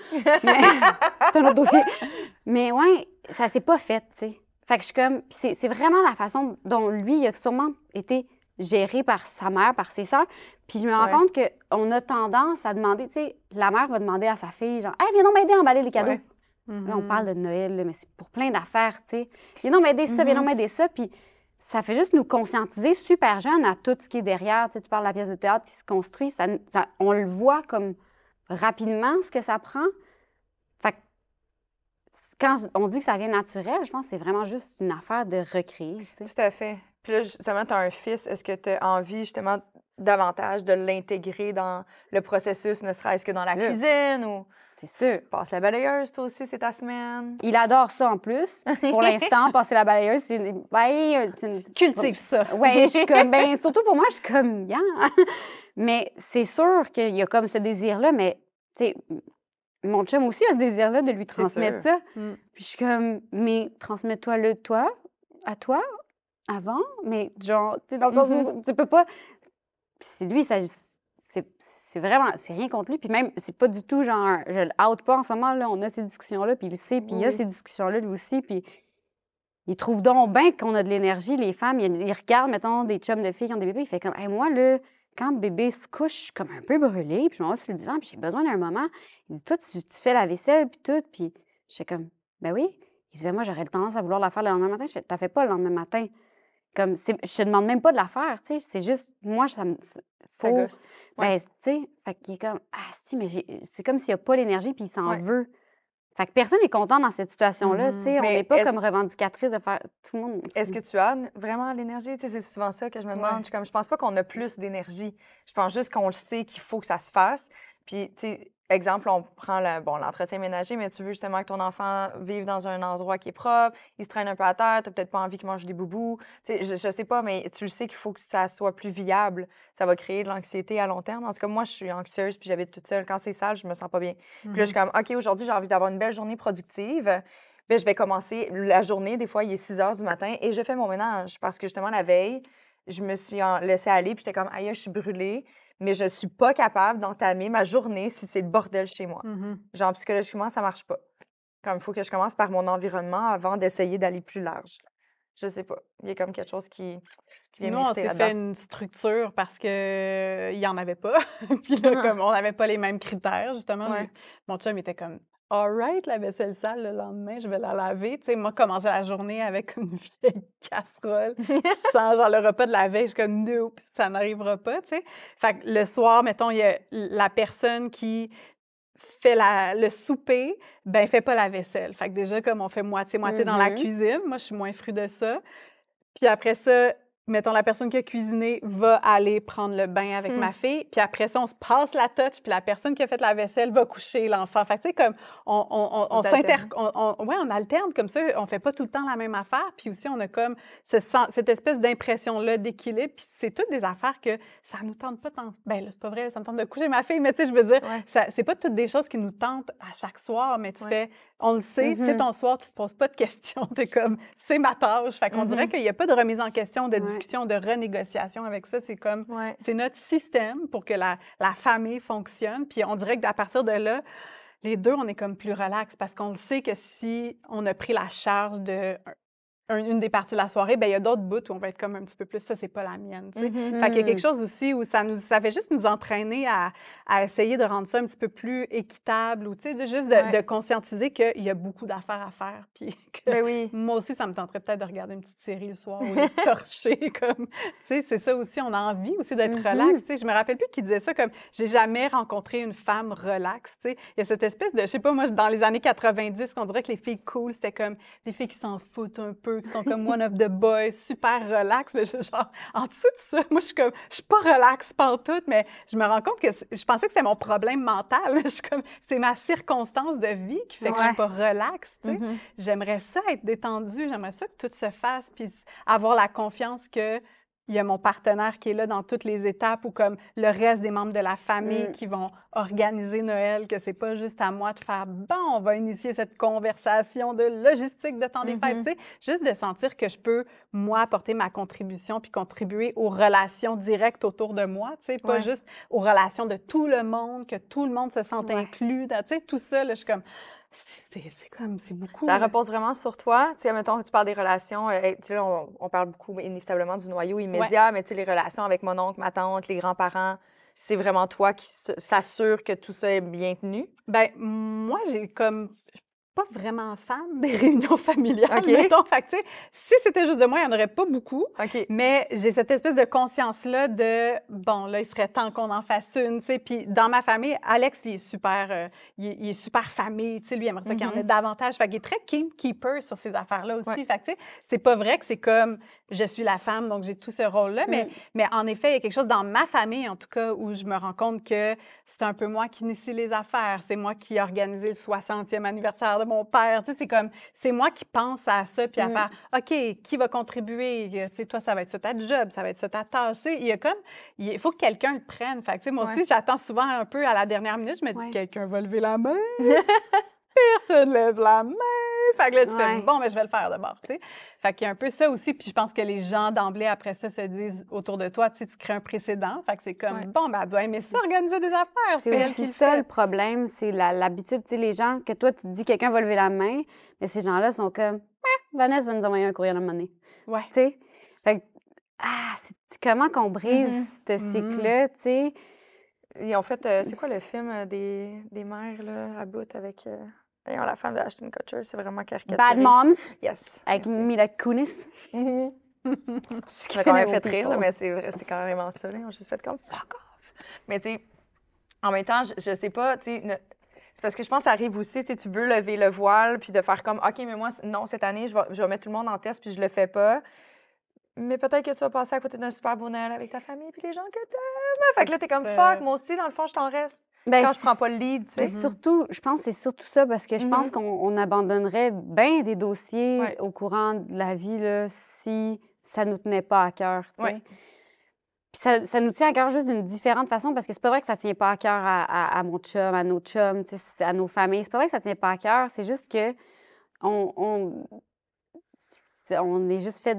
Speaker 3: Mais c'est un autre dossier. Mais ouais, ça s'est pas fait, tu sais. Fait que je suis comme, puis c'est vraiment la façon dont lui, il a sûrement été géré par sa mère, par ses sœurs. Puis je me rends compte qu'on a tendance à demander, tu sais, la mère va demander à sa fille, genre, hey, viens donc m'aider à emballer les cadeaux. Là, on parle de Noël, là, mais c'est pour plein d'affaires, tu sais. Viens donc m'aider ça, viens donc m'aider ça. Puis ça fait juste nous conscientiser super jeune à tout ce qui est derrière. Tu sais, tu parles de la pièce de théâtre qui se construit, on le voit comme rapidement ce que ça prend. Fait que quand on dit que ça vient naturel, je pense que c'est vraiment juste une affaire de recréer. Tu sais.
Speaker 1: Tout à fait. Puis là, justement, tu as un fils. Est-ce que tu as envie, justement, davantage de l'intégrer dans le processus, ne serait-ce que dans la cuisine ou...
Speaker 3: C'est sûr.
Speaker 1: Passe la balayeuse, toi aussi, c'est ta semaine.
Speaker 3: Il adore ça en plus. Pour l'instant, passer la balayeuse, c'est une...
Speaker 2: Cultive ça.
Speaker 3: Oui, je suis comme, ben, surtout pour moi, je suis comme, yeah. Mais c'est sûr qu'il y a comme ce désir-là, mais, tu sais, mon chum aussi a ce désir-là de lui transmettre ça. Puis je suis comme, mais transmets-toi-le, toi, à toi, avant, mais genre, tu sais, dans le sens où tu peux pas... Puis c'est lui, ça... C'est vraiment, c'est rien contre lui. Puis même, c'est pas du tout genre, je le out pas en ce moment, là. On a ces discussions-là, puis il sait, puis il y a ces discussions-là lui aussi. Puis il trouve donc bien qu'on a de l'énergie, les femmes. Il regarde, mettons, des chums de filles qui ont des bébés. Il fait comme, hey, moi, là, quand bébé se couche, je suis comme un peu brûlée. Puis je m'en vais sur le divan, puis j'ai besoin d'un moment. Il dit, toi, tu fais la vaisselle, puis tout. Puis je fais comme, ben oui. Il dit, ben moi, j'aurais tendance à vouloir la faire le lendemain matin. Je fais, t'as fait pas le lendemain matin. Comme, je te demande même pas de la faire, tu sais. C'est juste, moi, ça me...
Speaker 1: Ça gosse.
Speaker 3: Ben, tu sais, fait qu'il est comme, ah, si, mais c'est comme s'il n'y a pas l'énergie puis il s'en veut. Fait que personne n'est content dans cette situation-là, tu sais. On n'est pas comme revendicatrice de faire tout le monde.
Speaker 1: Est-ce que tu as vraiment l'énergie? Tu sais, c'est souvent ça que je me demande. Je pense pas qu'on a plus d'énergie. Je pense juste qu'on le sait qu'il faut que ça se fasse. Puis, tu sais, exemple, on prend l'entretien ménager, mais tu veux justement que ton enfant vive dans un endroit qui est propre, il se traîne un peu à terre, tu n'as peut-être pas envie qu'il mange des boubous. Tu sais, je sais pas, mais tu le sais qu'il faut que ça soit plus viable. Ça va créer de l'anxiété à long terme. En tout cas, moi, je suis anxieuse puis j'habite toute seule. Quand c'est sale, je me sens pas bien. Puis là, je suis comme, OK, aujourd'hui, j'ai envie d'avoir une belle journée productive. Bien, je vais commencer la journée. Des fois, il est 6 heures du matin et je fais mon ménage parce que justement, la veille, je me suis laissée aller puis j'étais comme, aïe, je suis brûlée. Mais je suis pas capable d'entamer ma journée si c'est le bordel chez moi. Genre, psychologiquement, ça marche pas. Comme il faut que je commence par mon environnement avant d'essayer d'aller plus large. Je sais pas. Il y a comme quelque chose qui vient
Speaker 2: Nous, on
Speaker 1: m'irriter
Speaker 2: s'est
Speaker 1: là-dedans.
Speaker 2: fait une structure parce qu'il n'y en avait pas. Puis là, comme on n'avait pas les mêmes critères, justement. Mon chum était comme, all right, la vaisselle sale, le lendemain, je vais la laver. Tu sais, moi, commencer la journée avec une vieille casserole sans genre le repas de la veille, je suis comme, nope, ça n'arrivera pas, tu sais. Fait que le soir, mettons, il y a la personne qui fait le souper, ben fait pas la vaisselle. Fait que déjà, comme on fait moitié-moitié dans la cuisine, moi, je suis moins fruit de ça. Puis après ça, mettons, la personne qui a cuisiné va aller prendre le bain avec ma fille. Puis après ça, on se passe la touch, puis la personne qui a fait la vaisselle va coucher l'enfant. Fait que, tu sais, comme, on alterne comme ça. On fait pas tout le temps la même affaire. Puis aussi, on a comme cette espèce d'impression-là d'équilibre. Puis c'est toutes des affaires que ça nous tente pas tant... Ben là, c'est pas vrai, ça me tente de coucher ma fille, mais tu sais, je veux dire, c'est pas toutes des choses qui nous tentent à chaque soir, mais tu fais... On le sait, c'est ton soir, tu te poses pas de questions. T'es comme, c'est ma tâche. Fait qu'on dirait qu'il n'y a pas de remise en question, de discussion, de renégociation avec ça. C'est comme, c'est notre système pour que la famille fonctionne. Puis on dirait qu'à partir de là, les deux, on est comme plus relax parce qu'on le sait que si on a pris la charge de une des parties de la soirée, ben il y a d'autres bouts où on va être comme un petit peu plus, ça, c'est pas la mienne, tu sais.
Speaker 1: Mhm.
Speaker 2: Fait qu'il y a quelque chose aussi où ça fait juste nous entraîner à essayer de rendre ça un petit peu plus équitable ou, tu sais, juste de conscientiser qu'il y a beaucoup d'affaires à faire. Puis que
Speaker 1: Ben oui.
Speaker 2: moi aussi, ça me tenterait peut-être de regarder une petite série le soir ou de torcher, comme, tu sais, c'est ça aussi. On a envie aussi d'être relax, tu sais. Je me rappelle plus qui disait ça, comme, j'ai jamais rencontré une femme relax, tu sais. Il y a cette espèce de, je sais pas, moi, dans les années 90, qu'on dirait que les filles cool, c'était comme des filles qui s'en foutent un peu, qui sont comme one of the boys, super relax. Mais genre, en dessous de ça, moi, je suis pas relax pantoute, mais je me rends compte que je pensais que c'était mon problème mental. Mais je suis comme, c'est ma circonstance de vie qui fait que je suis pas relax, tu sais. J'aimerais ça être détendue, j'aimerais ça que tout se fasse, puis avoir la confiance que il y a mon partenaire qui est là dans toutes les étapes ou comme le reste des membres de la famille qui vont organiser Noël, que c'est pas juste à moi de faire « bon, on va initier cette conversation de logistique de temps des fêtes », tu sais, juste de sentir que je peux, moi, apporter ma contribution puis contribuer aux relations directes autour de moi, tu sais, pas juste aux relations de tout le monde, que tout le monde se sente inclus, tu sais, tout ça, là, je suis comme... C'est beaucoup.
Speaker 1: Ça repose vraiment sur toi. Tu sais, mettons que tu parles des relations, tu sais, là, on parle beaucoup inévitablement du noyau immédiat, mais tu sais, les relations avec mon oncle, ma tante, les grands-parents, c'est vraiment toi qui s'assure que tout ça est bien tenu?
Speaker 2: Bien, moi, j'ai comme... pas vraiment fan des réunions familiales,
Speaker 1: OK.
Speaker 2: mettons. Fait que, tu sais, si c'était juste de moi, il n'y en aurait pas beaucoup.
Speaker 1: OK.
Speaker 2: Mais j'ai cette espèce de conscience-là de, bon, là, il serait temps qu'on en fasse une, tu sais. Puis dans ma famille, Alex, il est super famille, tu sais. Lui, il aimerait ça qu'il y en ait davantage. Fait qu'il est très keeper sur ces affaires-là aussi. Fait que, tu sais, c'est pas vrai que c'est comme, je suis la femme, donc j'ai tout ce rôle-là. Mais en effet, il y a quelque chose dans ma famille, en tout cas, où je me rends compte que c'est un peu moi qui initie les affaires. C'est moi qui ai organisé le 60e anniversaire de mon père. Tu sais, c'est comme, c'est moi qui pense à ça, puis à faire, OK, qui va contribuer? Tu sais, toi, ça va être ça ta job, ça va être ça ta tâche. Tu sais, il y a comme, il faut que quelqu'un le prenne. Fait que, tu sais, moi aussi, j'attends souvent un peu à la dernière minute, je me dis, quelqu'un va lever la main. Personne lève la main. Fait que là, tu fais, bon, mais je vais le faire d'abord, tu sais. Fait qu'il y a un peu ça aussi, puis je pense que les gens, d'emblée, après ça, se disent autour de toi, tu sais, tu crées un précédent. Fait que c'est comme, bon, ben, elle doit aimer ça, organiser des affaires.
Speaker 3: C'est
Speaker 2: elle qui
Speaker 3: aussi ça le problème, c'est l'habitude. Tu sais, les gens, que toi, tu te dis quelqu'un va lever la main, mais ces gens-là sont comme, Vanessa va nous envoyer un courriel à un moment donné.
Speaker 2: Ouais.
Speaker 3: Tu sais? Fait que, c'est comment qu'on brise ce cycle-là, tu sais?
Speaker 1: Ils ont fait, c'est quoi le film des mères, là, à bout avec... la femme de Ashton Kutcher, c'est vraiment caricaturé.
Speaker 3: Bad Moms.
Speaker 1: Yes.
Speaker 3: Avec Mila Kunis.
Speaker 1: Ça m'a quand même fait rire, là, mais c'est vrai, c'est carrément ça. Là. Ils ont juste fait comme « fuck off ». Mais tu sais, en même temps, je sais pas, tu sais, c'est parce que je pense que ça arrive aussi, tu sais, tu veux lever le voile puis de faire comme « OK, mais moi, non, cette année, je vais mettre tout le monde en test puis je le fais pas ». Mais peut-être que tu vas passer à côté d'un super beau Noël avec ta famille puis les gens que t'aimes. Fait que là, t'es comme « fuck, moi aussi, dans le fond, je t'en reste ». Quand je prends pas le lead, tu sais.
Speaker 3: Surtout, je pense que c'est surtout ça, parce que je pense qu'on abandonnerait bien des dossiers au courant de la vie là, si ça nous tenait pas à cœur, tu sais. Puis ça nous tient à cœur juste d'une différente façon, parce que c'est pas vrai que ça tient pas à cœur à mon chum, à nos chums, tu sais, à nos familles. C'est pas vrai que ça tient pas à cœur, c'est juste que on est juste fait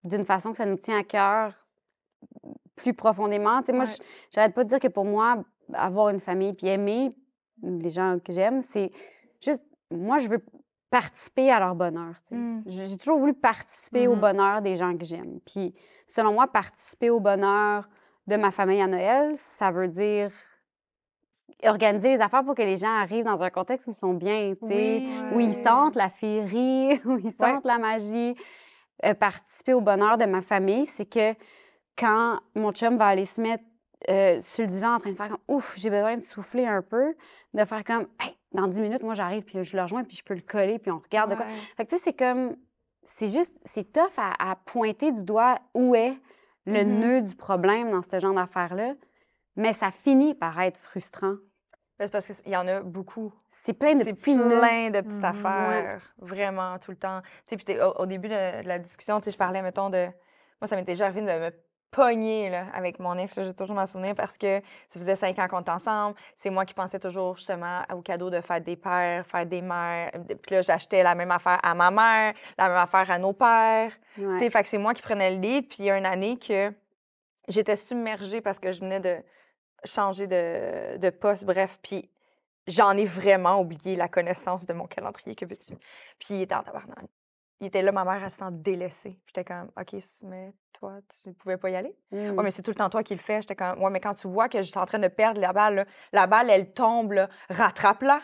Speaker 3: d'une façon que ça nous tient à cœur plus profondément. Tu sais, moi, j'arrête pas de dire que pour moi, avoir une famille puis aimer les gens que j'aime, c'est juste, moi, je veux participer à leur bonheur. Tu sais. J'ai toujours voulu participer au bonheur des gens que j'aime. Puis, selon moi, participer au bonheur de ma famille à Noël, ça veut dire organiser les affaires pour que les gens arrivent dans un contexte où ils sont bien, tu sais, où ils sentent la féerie, où ils sentent la magie. Participer au bonheur de ma famille, c'est que quand mon chum va aller se mettre sur le divan en train de faire comme « ouf, j'ai besoin de souffler un peu », de faire comme « hey, dans 10 minutes, moi, j'arrive, puis je le rejoins, puis je peux le coller, puis on regarde de quoi. » Fait que tu sais, c'est comme, c'est tough à pointer du doigt où est le nœud du problème dans ce genre d'affaires-là, mais ça finit par être frustrant.
Speaker 1: C'est parce qu'il y en a beaucoup.
Speaker 3: C'est plein de petits nœuds.
Speaker 1: Plein de petites affaires, vraiment, tout le temps. Tu sais, puis au début de la discussion, tu sais, je parlais, mettons, de... Moi, ça m'était déjà arrivé de me pogner là, avec mon ex, là, j'ai toujours m'en souvenir, parce que ça faisait 5 ans qu'on était ensemble. C'est moi qui pensais toujours, justement, au cadeau de fête des pères, fête des mères. Puis là, j'achetais la même affaire à ma mère, la même affaire à nos pères. Tu sais, fait que c'est moi qui prenais le lead. Puis il y a une année que j'étais submergée parce que je venais de changer de poste, bref. Puis j'en ai vraiment oublié la connaissance de mon calendrier, que veux-tu? Puis il était en tabarnak. il était là, ma mère, elle se sent délaissée. J'étais comme, OK, mais toi, tu pouvais pas y aller? Ouais, mais c'est tout le temps toi qui le fais. J'étais comme, ouais, mais quand tu vois que j'étais en train de perdre la balle, là, la balle, elle tombe, là, rattrape-la.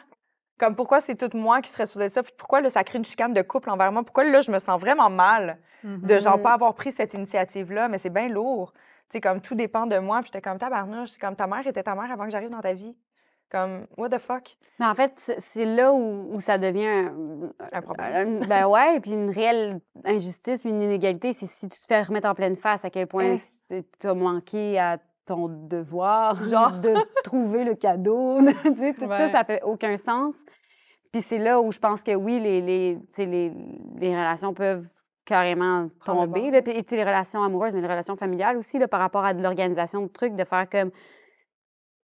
Speaker 1: Comme, pourquoi c'est tout moi qui serait supposée de ça? Puis pourquoi, là, ça crée une chicane de couple envers moi? Pourquoi, là, je me sens vraiment mal de, genre, pas avoir pris cette initiative-là? Mais c'est bien lourd. Tu sais, comme, tout dépend de moi. Puis j'étais comme, tabarnouche, c'est comme, ta mère était ta mère avant que j'arrive dans ta vie. Comme, what the fuck?
Speaker 3: Mais en fait, c'est là où ça devient
Speaker 1: Un problème.
Speaker 3: ben ouais, puis une réelle injustice, puis une inégalité, c'est si tu te fais remettre en pleine face à quel point tu as manqué à ton devoir, genre de trouver le cadeau. Tu sais, tout ça fait aucun sens. Puis c'est là où je pense que oui, les relations peuvent carrément tomber. Là. Puis, les relations amoureuses, mais les relations familiales aussi, là, par rapport à de l'organisation de trucs, de faire comme...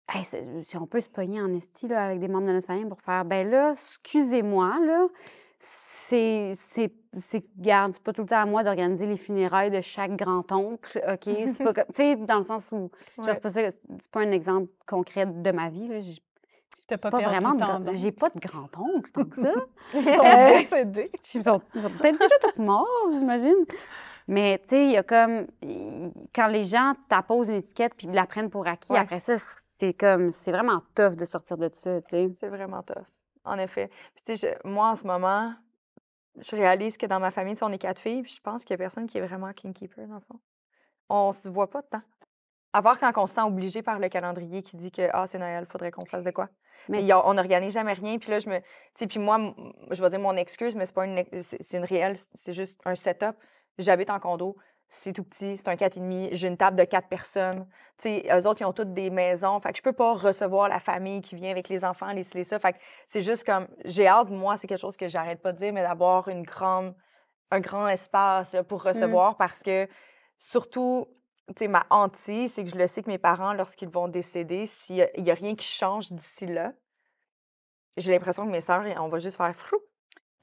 Speaker 3: Hey, si on peut se pogner en esti là, avec des membres de notre famille pour faire, ben là, excusez-moi, là, garde, c'est pas tout le temps à moi d'organiser les funérailles de chaque grand-oncle, OK? C'est pas comme, tu sais, dans le sens où, c'est pas un exemple concret de ma vie, là.
Speaker 2: T'as pas
Speaker 3: vraiment j'ai pas de grand-oncle tant que ça. Ils sont
Speaker 2: décédés.
Speaker 3: Ils sont peut-être déjà tous morts, j'imagine. Mais, tu sais, il y a comme... Quand les gens t'apposent une étiquette puis la prennent pour acquis, après ça, c'est vraiment tough de sortir de ça, tu sais.
Speaker 1: C'est vraiment tough, en effet. Puis, tu sais, moi, en ce moment, je réalise que dans ma famille, tu sais, on est 4 filles, puis je pense qu'il y a personne qui est vraiment king keeper, dans le fond. On se voit pas de temps. À part quand on se sent obligé par le calendrier qui dit que, c'est Noël, faudrait qu'on fasse de quoi. Mais on n'organise jamais rien. Puis là, tu sais, puis moi, je vais dire mon excuse, mais c'est pas c'est une réelle, c'est juste un setup. J'habite en condo. C'est tout petit, c'est un 4,5. J'ai une table de 4 personnes. Tu sais, eux autres, ils ont toutes des maisons. Fait que je peux pas recevoir la famille qui vient avec les enfants, les ça. Fait que c'est juste comme, j'ai hâte, moi, c'est quelque chose que j'arrête pas de dire, mais d'avoir un grand espace là, pour recevoir parce que, surtout, tu sais, ma hantise, c'est que je le sais que mes parents, lorsqu'ils vont décéder, s'il y a rien qui change d'ici là, j'ai l'impression que mes sœurs, on va juste faire frou.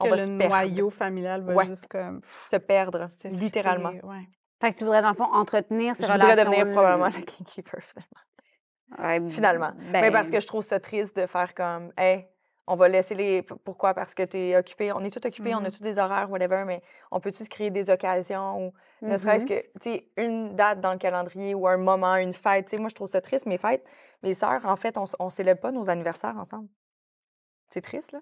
Speaker 2: On va le noyau familial va juste comme...
Speaker 1: se perdre, littéralement.
Speaker 3: Fait que tu voudrais, dans le fond, entretenir ces relations.
Speaker 1: Je voudrais devenir probablement la king keeper, finalement. Finalement. Mais parce que je trouve ça triste de faire comme, hey, on va laisser les... Pourquoi? Parce que t'es occupé. On est tous occupés, on a tous des horaires, whatever, mais on peut-tu se créer des occasions ou ne serait-ce que, tu sais, une date dans le calendrier ou un moment, une fête. Tu sais, moi, je trouve ça triste, mes fêtes. Mes sœurs, en fait, on célèbre pas nos anniversaires ensemble. C'est triste, là.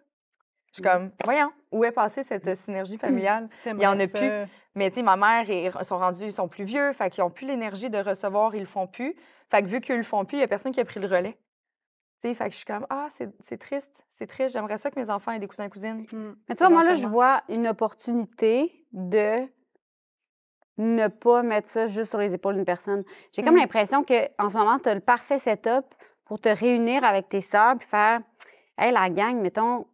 Speaker 1: Je suis comme, voyons, où est passée cette synergie familiale? Il n'y en a plus. Mais tu sais, ma mère, ils sont plus vieux, fait qu'ils n'ont plus l'énergie de recevoir, ils le font plus. Fait que vu qu'ils le font plus, il n'y a personne qui a pris le relais. Tu sais, fait que je suis comme, c'est triste, j'aimerais ça que mes enfants aient des cousins et cousines.
Speaker 3: Mais tu vois, moi, là, je vois une opportunité de ne pas mettre ça juste sur les épaules d'une personne. J'ai comme l'impression qu'en ce moment, tu as le parfait setup pour te réunir avec tes sœurs puis faire, hey, la gang, mettons,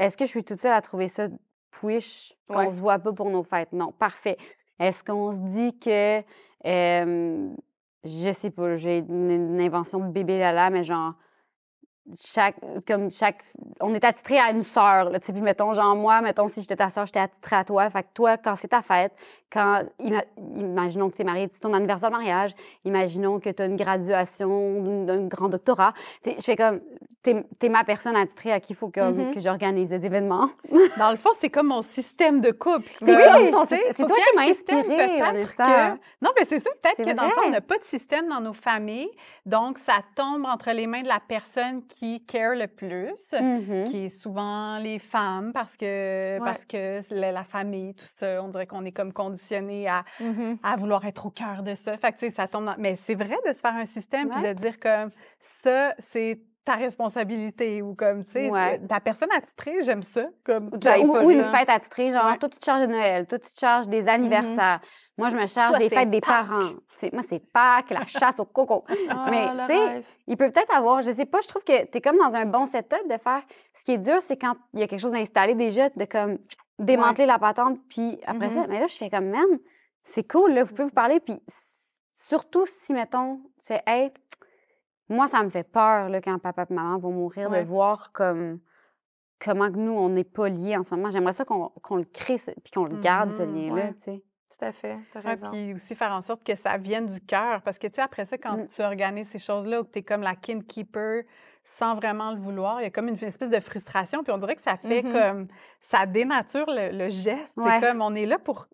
Speaker 3: est-ce que je suis toute seule à trouver ça push qu'on se voit pas pour nos fêtes? Non, parfait. Est-ce qu'on se dit que, je sais pas, j'ai une invention de bébé Lala, mais genre, on est attitré à une sœur, là, tu sais, puis mettons, genre, moi, mettons, si j'étais ta sœur, j'étais attitrée à toi, fait que toi, quand c'est ta fête, imaginons que t'es mariée, c'est ton anniversaire de mariage, imaginons que t'as une graduation, un grand doctorat, tu sais, je fais comme, t'es ma personne attitrée à qui il faut que j'organise des événements.
Speaker 2: Dans le fond, c'est comme mon système de couple.
Speaker 3: C'est toi qui m'as inspirée,
Speaker 2: Non, mais c'est ça, peut-être que dans le fond, on n'a pas de système dans nos familles, donc ça tombe entre les mains de la personne qui care le plus, qui est souvent les femmes, parce que la famille, tout ça, on dirait qu'on est comme conditionné à vouloir être au cœur de ça. Fait que, tu sais, ça tombe Mais c'est vrai de se faire un système puis de dire comme ça, c'est ta responsabilité ou comme, tu sais, ta personne attitrée, j'aime ça. Comme,
Speaker 3: ou une fête attitrée, genre, toi, tu te charges de Noël, toi, tu te charges des anniversaires. Moi, je me charge des fêtes des parents. T'sais, moi, c'est Pâques, la chasse au coco. Mais, tu sais, il peut peut-être avoir, je sais pas, je trouve que tu es comme dans un bon setup de faire. Ce qui est dur, c'est quand il y a quelque chose d'installé déjà, de comme démanteler la patente, puis après ça, mais là, je fais comme, man, c'est cool, là, vous pouvez vous parler, puis surtout si, mettons, tu fais, hey, moi, ça me fait peur, là, quand papa et maman vont mourir, de voir comment que nous, on n'est pas liés en ce moment. J'aimerais ça qu'on le crée, puis qu'on le garde, ce lien-là, tu sais.
Speaker 1: Tout à fait, tu as
Speaker 2: Ouais,
Speaker 1: raison.
Speaker 2: puis aussi faire en sorte que ça vienne du cœur. Parce que, tu sais, après ça, quand tu organises ces choses-là, ou que tu es comme la kin keeper sans vraiment le vouloir, il y a comme une espèce de frustration. Puis on dirait que ça fait comme, ça dénature le geste.
Speaker 3: Ouais.
Speaker 2: C'est comme, on est là pour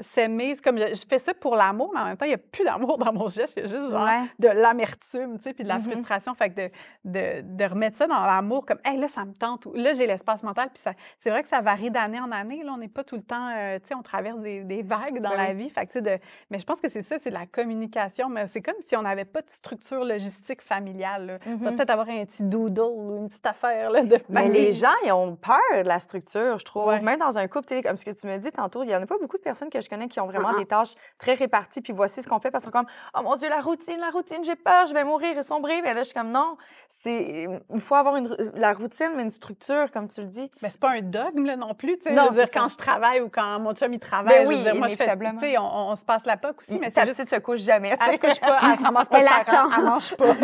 Speaker 2: s'aimer. C'est comme, je fais ça pour l'amour, mais en même temps, il n'y a plus d'amour dans mon geste. Il y a juste genre
Speaker 3: Ouais.
Speaker 2: de l'amertume, tu sais, puis de la frustration. Fait que de remettre ça dans l'amour, comme, hey, là, ça me tente. Ou là, j'ai l'espace mental. Puis c'est vrai que ça varie d'année en année. Là, on n'est pas tout le temps, tu sais, on traverse des vagues dans la vie. Fait que, tu sais, mais je pense que c'est ça, c'est de la communication. Mais c'est comme si on n'avait pas de structure logistique familiale. Là. On va peut-être avoir un petit doodle ou une petite affaire là, de
Speaker 1: Mais
Speaker 2: famille.
Speaker 1: les gens, ils ont peur de la structure, je trouve.
Speaker 2: Ouais.
Speaker 1: Même dans un couple, tu sais, comme ce que tu me dis tantôt, il y en a pas beaucoup de personnes que je connais qui ont vraiment des tâches très réparties, puis voici ce qu'on fait, parce qu'ils sont comme « Oh mon Dieu, la routine, j'ai peur, je vais mourir et sombrer. » Mais là, je suis comme « Non, il faut avoir la routine, mais une structure, comme tu le dis. »
Speaker 2: Mais c'est pas un dogme là, non plus, tu sais.
Speaker 1: Non,
Speaker 2: Je veux dire,
Speaker 1: c'est ça.
Speaker 2: quand je travaille ou quand mon chum il travaille,
Speaker 1: Ben
Speaker 2: je veux
Speaker 1: oui,
Speaker 2: dire, moi je fais, tu
Speaker 1: inévitablement.
Speaker 2: sais, on se passe la POC aussi, mais
Speaker 1: Ta
Speaker 2: c'est juste,
Speaker 1: petite se couche jamais, tu
Speaker 2: elle
Speaker 1: sais.
Speaker 2: se couche pas, elle se ramasse pas
Speaker 3: Elle
Speaker 2: de parents,
Speaker 3: attend.
Speaker 2: elle mange pas.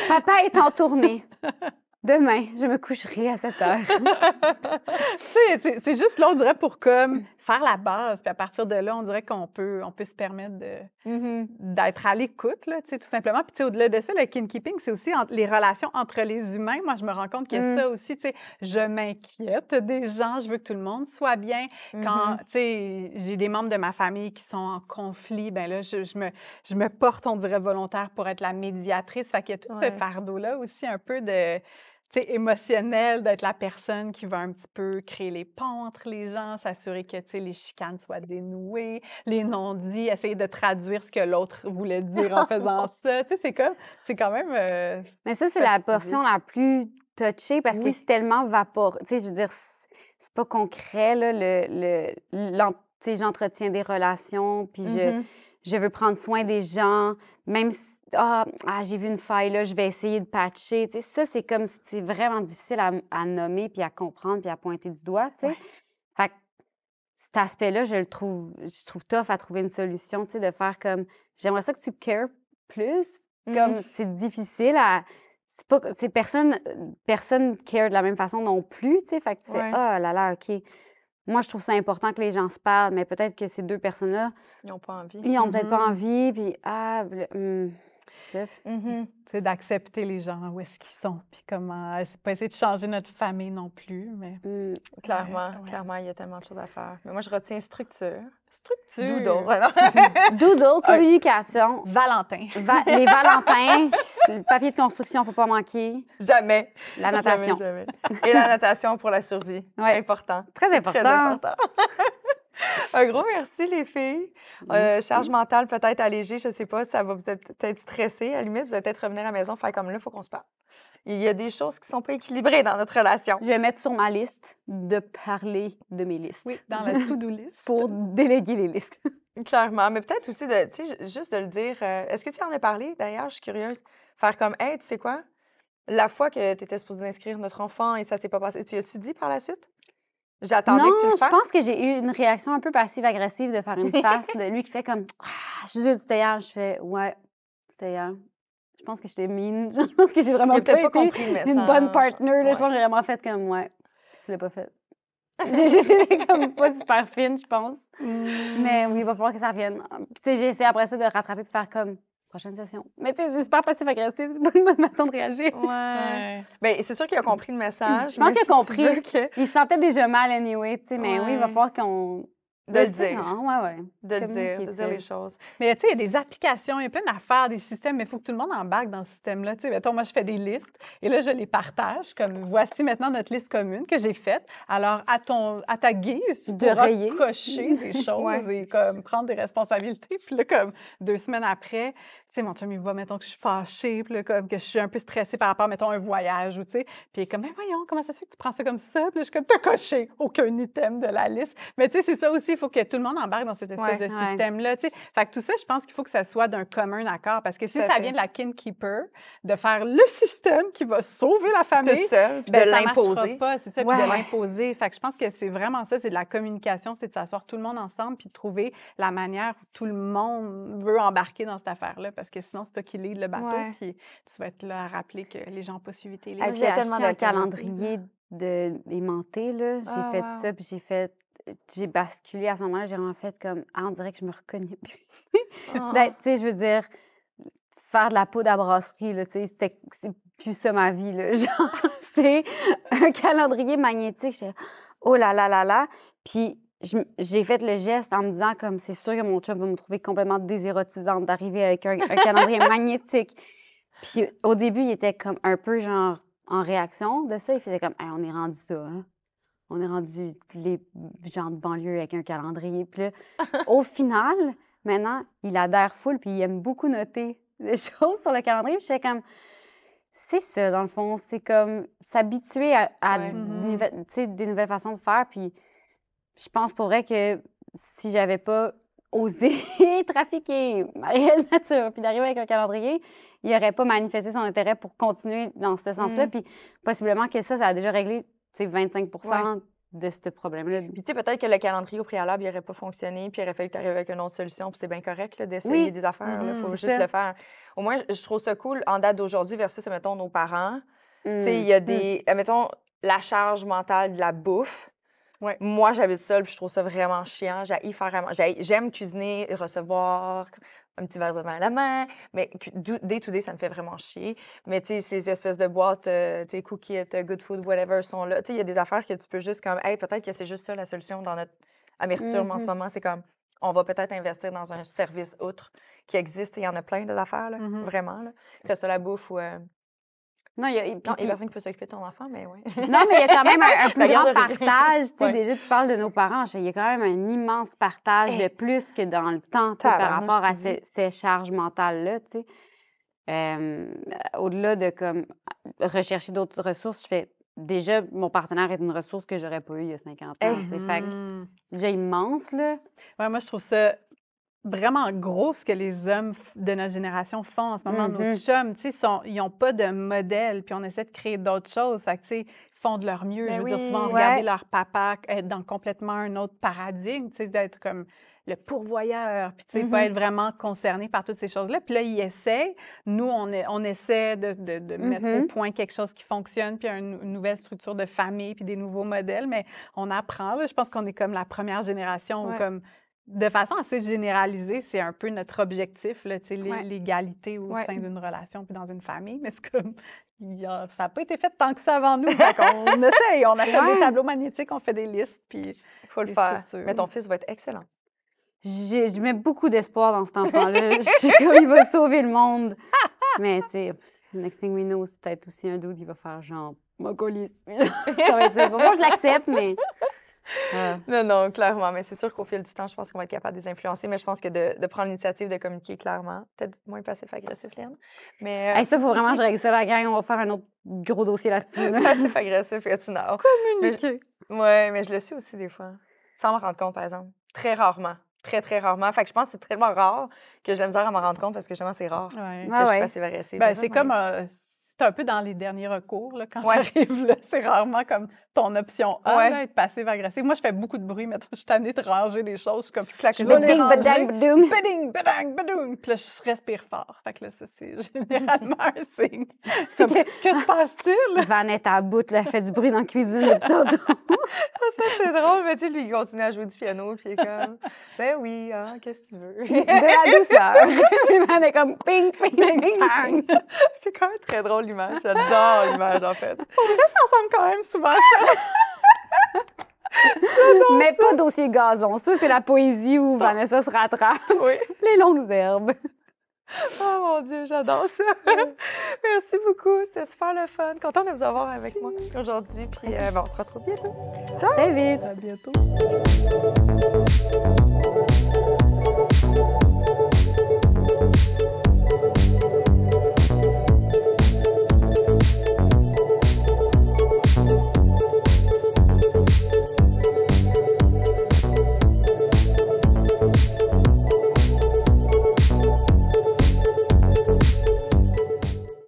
Speaker 3: Papa est en tournée. Demain, je me coucherai à 7 heures.
Speaker 2: Tu sais, c'est juste là, on dirait, pour comme faire la base, puis à partir de là, on dirait qu'on peut se permettre d'être à l'écoute, là, tu sais, tout simplement. Puis tu sais, au-delà de ça, le kin-keeping, c'est aussi les relations entre les humains. Moi, je me rends compte qu'il y a ça aussi, tu sais, je m'inquiète des gens, je veux que tout le monde soit bien. Quand, tu sais, j'ai des membres de ma famille qui sont en conflit, ben là, je me porte, on dirait, volontaire pour être la médiatrice. Fait qu'il y a tout ce fardeau-là aussi, un peu de... tu sais, émotionnel, d'être la personne qui va un petit peu créer les ponts entre les gens, s'assurer que, tu sais, les chicanes soient dénouées, les non-dits, essayer de traduire ce que l'autre voulait dire en faisant ça. Tu sais, c'est quand même...
Speaker 3: Mais ça, c'est la portion la plus touchée parce que c'est tellement vaporeux. Tu sais, je veux dire, c'est pas concret, là, tu sais, j'entretiens des relations, puis je veux prendre soin des gens, même si j'ai vu une faille là, je vais essayer de patcher. Tu sais, ça, c'est comme c'est vraiment difficile à nommer, puis à comprendre, puis à pointer du doigt, tu sais.
Speaker 2: Ouais.
Speaker 3: Fait que cet aspect-là, je trouve tough à trouver une solution, tu sais, de faire comme, j'aimerais ça que tu cares plus, comme c'est difficile à... C'est personne care de la même façon non plus, tu sais, fait que tu fais, oh là là, OK. Moi, je trouve ça important que les gens se parlent, mais peut-être que ces deux personnes-là...
Speaker 1: Ils n'ont pas envie.
Speaker 3: Ils n'ont peut-être pas envie, puis c'est tough.
Speaker 2: C'est d'accepter les gens où est-ce qu'ils sont, puis comment... C'est pas essayer de changer notre famille non plus, mais...
Speaker 1: Clairement, clairement, il y a tellement de choses à faire. Mais moi, je retiens structure.
Speaker 2: Structure.
Speaker 1: Doodle.
Speaker 3: Doodle, communication.
Speaker 2: Valentin.
Speaker 3: Les Valentins, le papier de construction, faut pas manquer.
Speaker 1: Jamais.
Speaker 3: La natation.
Speaker 1: Jamais. Et la natation pour la survie.
Speaker 3: Ouais.
Speaker 1: Important.
Speaker 3: Très
Speaker 1: C'est
Speaker 3: important.
Speaker 1: Très important. Un gros merci, les filles. Charge mentale peut-être allégée, je ne sais pas, ça va vous peut-être stresser. À la limite, vous allez peut-être revenir à la maison, faire comme là, il faut qu'on se parle. Il y a des choses qui ne sont pas équilibrées dans notre relation.
Speaker 3: Je vais mettre sur ma liste de parler de mes listes.
Speaker 2: Oui, dans la to-do list.
Speaker 3: Pour déléguer les listes.
Speaker 1: Clairement, mais peut-être aussi, tu sais, juste de le dire. Est-ce que tu en as parlé, d'ailleurs? Je suis curieuse. Faire comme, hey, tu sais quoi? La fois que tu étais supposée inscrire notre enfant et ça s'est pas passé, tu as-tu dit par la suite? J'attendais que tu le fasses.
Speaker 3: Non, je pense que j'ai eu une réaction un peu passive-agressive de faire une face de lui qui fait comme c'était hier. Je fais ouais, c'était hier. Je pense que j'étais mine. Je pense que j'ai vraiment
Speaker 1: Il a peut-être pas
Speaker 3: été
Speaker 1: compris le message.
Speaker 3: une bonne partner. Là. Je pense que j'ai vraiment fait comme ouais. Puis tu l'as pas fait. J'étais comme pas super fine, je pense. Mais oui, il va falloir que ça revienne. Puis tu sais, j'ai essayé après ça de rattraper et faire comme prochaine session. Mais tu sais, c'est super passif-agressif, c'est pas une bonne façon de réagir.
Speaker 1: Ouais. Bien, c'est sûr qu'il a compris le message.
Speaker 3: Je pense qu'il a compris.
Speaker 1: Que...
Speaker 3: Il se sentait déjà mal anyway, tu sais, mais oui, il va falloir qu'on...
Speaker 1: De le dire.
Speaker 3: De
Speaker 1: le dire les choses.
Speaker 2: Mais tu sais, il y a des applications, il y a plein d'affaires, des systèmes, mais il faut que tout le monde embarque dans ce système-là. Tu sais, mettons, moi, je fais des listes et là, je les partage comme voici maintenant notre liste commune que j'ai faite. Alors, à ta guise, tu pourras cocher des choses et comme prendre des responsabilités. Puis là, comme 2 semaines après, tu sais, mon chum, il voit, mettons, que je suis fâchée, puis là, comme que je suis un peu stressée par rapport, mettons, à un voyage, ou tu sais. Puis il est comme, mais voyons, comment ça se fait que tu prends ça comme ça? Puis là, je suis comme, t'as coché aucun item de la liste. Mais tu sais, c'est ça aussi, il faut que tout le monde embarque dans cette espèce de système-là, tu sais. Fait que tout ça, je pense qu'il faut que ça soit d'un commun accord, parce que si ça vient de la kin keeper, de faire le système qui va sauver la famille,
Speaker 1: toute seule, puis
Speaker 2: ben,
Speaker 1: de
Speaker 2: ça
Speaker 1: l'imposer.
Speaker 2: marchera pas, c'est ça, puis de l'imposer. Fait que je pense que c'est vraiment ça, c'est de la communication, c'est de s'asseoir tout le monde ensemble, puis de trouver la manière où tout le monde veut embarquer dans cette affaire-là, parce que sinon, c'est toi qui lead le bateau, puis tu vas être là à rappeler que les gens n'ont pas suivi tes listes.
Speaker 3: J'ai acheté un calendrier aimanté, là. J'ai fait ça, puis j'ai fait j'ai basculé à ce moment-là. J'ai vraiment fait comme, on dirait que je me reconnais plus.
Speaker 1: Oh.
Speaker 3: Tu sais, je veux dire, faire de la peau à brasserie, là, tu sais, c'est plus ça ma vie, là. Genre, c'était un calendrier magnétique. J'étais, oh là là là là. Puis j'ai fait le geste en me disant, comme, c'est sûr que mon chum va me trouver complètement désérotisante d'arriver avec un calendrier magnétique. Puis au début, il était comme un peu, genre, en réaction de ça. Il faisait comme, hey, on est rendu ça, hein? On est rendu les gens de banlieue avec un calendrier. Puis là, au final, maintenant, il adhère full, puis il aime beaucoup noter des choses sur le calendrier. Puis je fais comme, c'est ça, dans le fond. C'est comme s'habituer à tu sais, des nouvelles façons de faire. Puis je pense pour vrai que si j'avais pas osé trafiquer ma réelle nature, puis d'arriver avec un calendrier, il n'aurait pas manifesté son intérêt pour continuer dans ce sens-là. Puis possiblement que ça a déjà réglé 25 de ce problème-là.
Speaker 1: Puis, tu sais, peut-être que le calendrier au préalable, il n'aurait pas fonctionné, puis il aurait fallu que tu arrives avec une autre solution, puis c'est bien correct d'essayer des affaires. Il faut juste le faire. Au moins, je trouve ça cool en date d'aujourd'hui versus, mettons, nos parents. Tu sais, il y a des. Mettons, la charge mentale de la bouffe.
Speaker 2: Ouais.
Speaker 1: Moi, j'habite seule, puis je trouve ça vraiment chiant. J'aime cuisiner, recevoir un petit verre de vin à la main, mais day to day, ça me fait vraiment chier. Mais tu sais, ces espèces de boîtes, tu sais, Cook It, Good Food, whatever, sont là. Tu sais, il y a des affaires que tu peux juste comme, hey, peut-être que c'est juste ça la solution dans notre amertume en ce moment. C'est comme, on va peut-être investir dans un service outre qui existe. Il y en a plein d'affaires, là, vraiment. Là. Que ce soit la bouffe ou...
Speaker 3: Non, il y a
Speaker 1: personne qui peut s'occuper de ton enfant, mais oui.
Speaker 3: Non, mais il y a quand même un plus grand
Speaker 1: garderie.
Speaker 3: partage. Tu sais, déjà, tu parles de nos parents. Il y a quand même un immense partage de plus que dans le temps tu sais, par rapport à ces charges mentales-là. Tu sais. Au-delà de comme rechercher d'autres ressources, je fais déjà, mon partenaire est une ressource que j'aurais pas eue il y a 50 ans. Tu sais. Fait que c'est déjà immense, là.
Speaker 2: Ouais, moi, je trouve ça vraiment gros ce que les hommes de notre génération font en ce moment. Nos chums, tu sais, ils n'ont pas de modèle, puis on essaie de créer d'autres choses. Fait que, tu sais, ils font de leur mieux. Je veux dire, souvent, regarder leur papa être dans complètement un autre paradigme, tu sais, d'être comme le pourvoyeur, puis tu sais, pas être vraiment concerné par toutes ces choses-là. Puis là, ils essaient. Nous, on essaie de mettre au point quelque chose qui fonctionne, puis une nouvelle structure de famille, puis des nouveaux modèles, mais on apprend. Là. Je pense qu'on est comme la première génération où, comme de façon assez généralisée, c'est un peu notre objectif, là, l'égalité au sein d'une relation puis dans une famille. Mais c'est comme, ça n'a pas été fait tant que ça avant nous. On essaye, on achète des tableaux magnétiques, on fait des listes, puis
Speaker 1: il faut le faire. Mais ton fils va être excellent.
Speaker 3: Je mets beaucoup d'espoir dans cet enfant-là. Je suis comme, il va sauver le monde. Mais, tu sais, next thing we know, c'est peut-être aussi un doute, il va faire genre, ma colisse. Ça va être moi, je l'accepte, mais...
Speaker 1: Non, clairement. Mais c'est sûr qu'au fil du temps, je pense qu'on va être capable de les influencer. Mais je pense que de prendre l'initiative de communiquer clairement, peut-être moins passif-agressif, Lynn. Mais
Speaker 3: ça, il faut vraiment que je règle ça, la gang. On va faire un autre gros dossier là-dessus. Là.
Speaker 1: Passif-agressif, tu n'as
Speaker 2: communiquer.
Speaker 1: Oui, mais je le suis aussi des fois. Sans me rendre compte, par exemple. Très rarement. Très, très rarement. Fait que je pense que c'est tellement rare que j'ai la misère à m'en rendre compte parce que justement, c'est rare que je suis passive-agressive.
Speaker 2: Ben, c'est comme... c'est un peu dans les derniers recours, là, quand t'arrives là. C'est rarement comme ton option A, là, être passive-agressive. Moi, je fais beaucoup de bruit, mais je suis tannée de ranger les choses. Comme,
Speaker 1: je
Speaker 3: vais les ranger.
Speaker 2: Bading, badang, badoum. Puis là, je respire fort. Fait que là, ça, c'est généralement un signe. Comme, que se passe-t-il?
Speaker 3: Van est à bout, là, elle fait du bruit dans la cuisine depuis tantôt.
Speaker 1: Ça, c'est drôle. Mais tu sais, lui, il continue à jouer du piano, puis il est comme, ben oui, hein, qu'est-ce que tu veux?
Speaker 3: De la douceur. Van est comme ping, ping, ping, ping.
Speaker 1: C'est quand même très drôle, l'image. J'adore l'image, en fait.
Speaker 2: Pour vrai, ça ressemble quand même souvent à ça.
Speaker 3: Mais pas dossier gazon. Ça, c'est la poésie où Vanessa se rattrape.
Speaker 1: Oui.
Speaker 3: Les longues herbes.
Speaker 1: Oh mon Dieu, j'adore ça. Merci beaucoup. C'était super le fun. Contente de vous avoir avec moi aujourd'hui. Puis on se retrouve bientôt. Ciao.
Speaker 3: Très vite.
Speaker 2: À bientôt.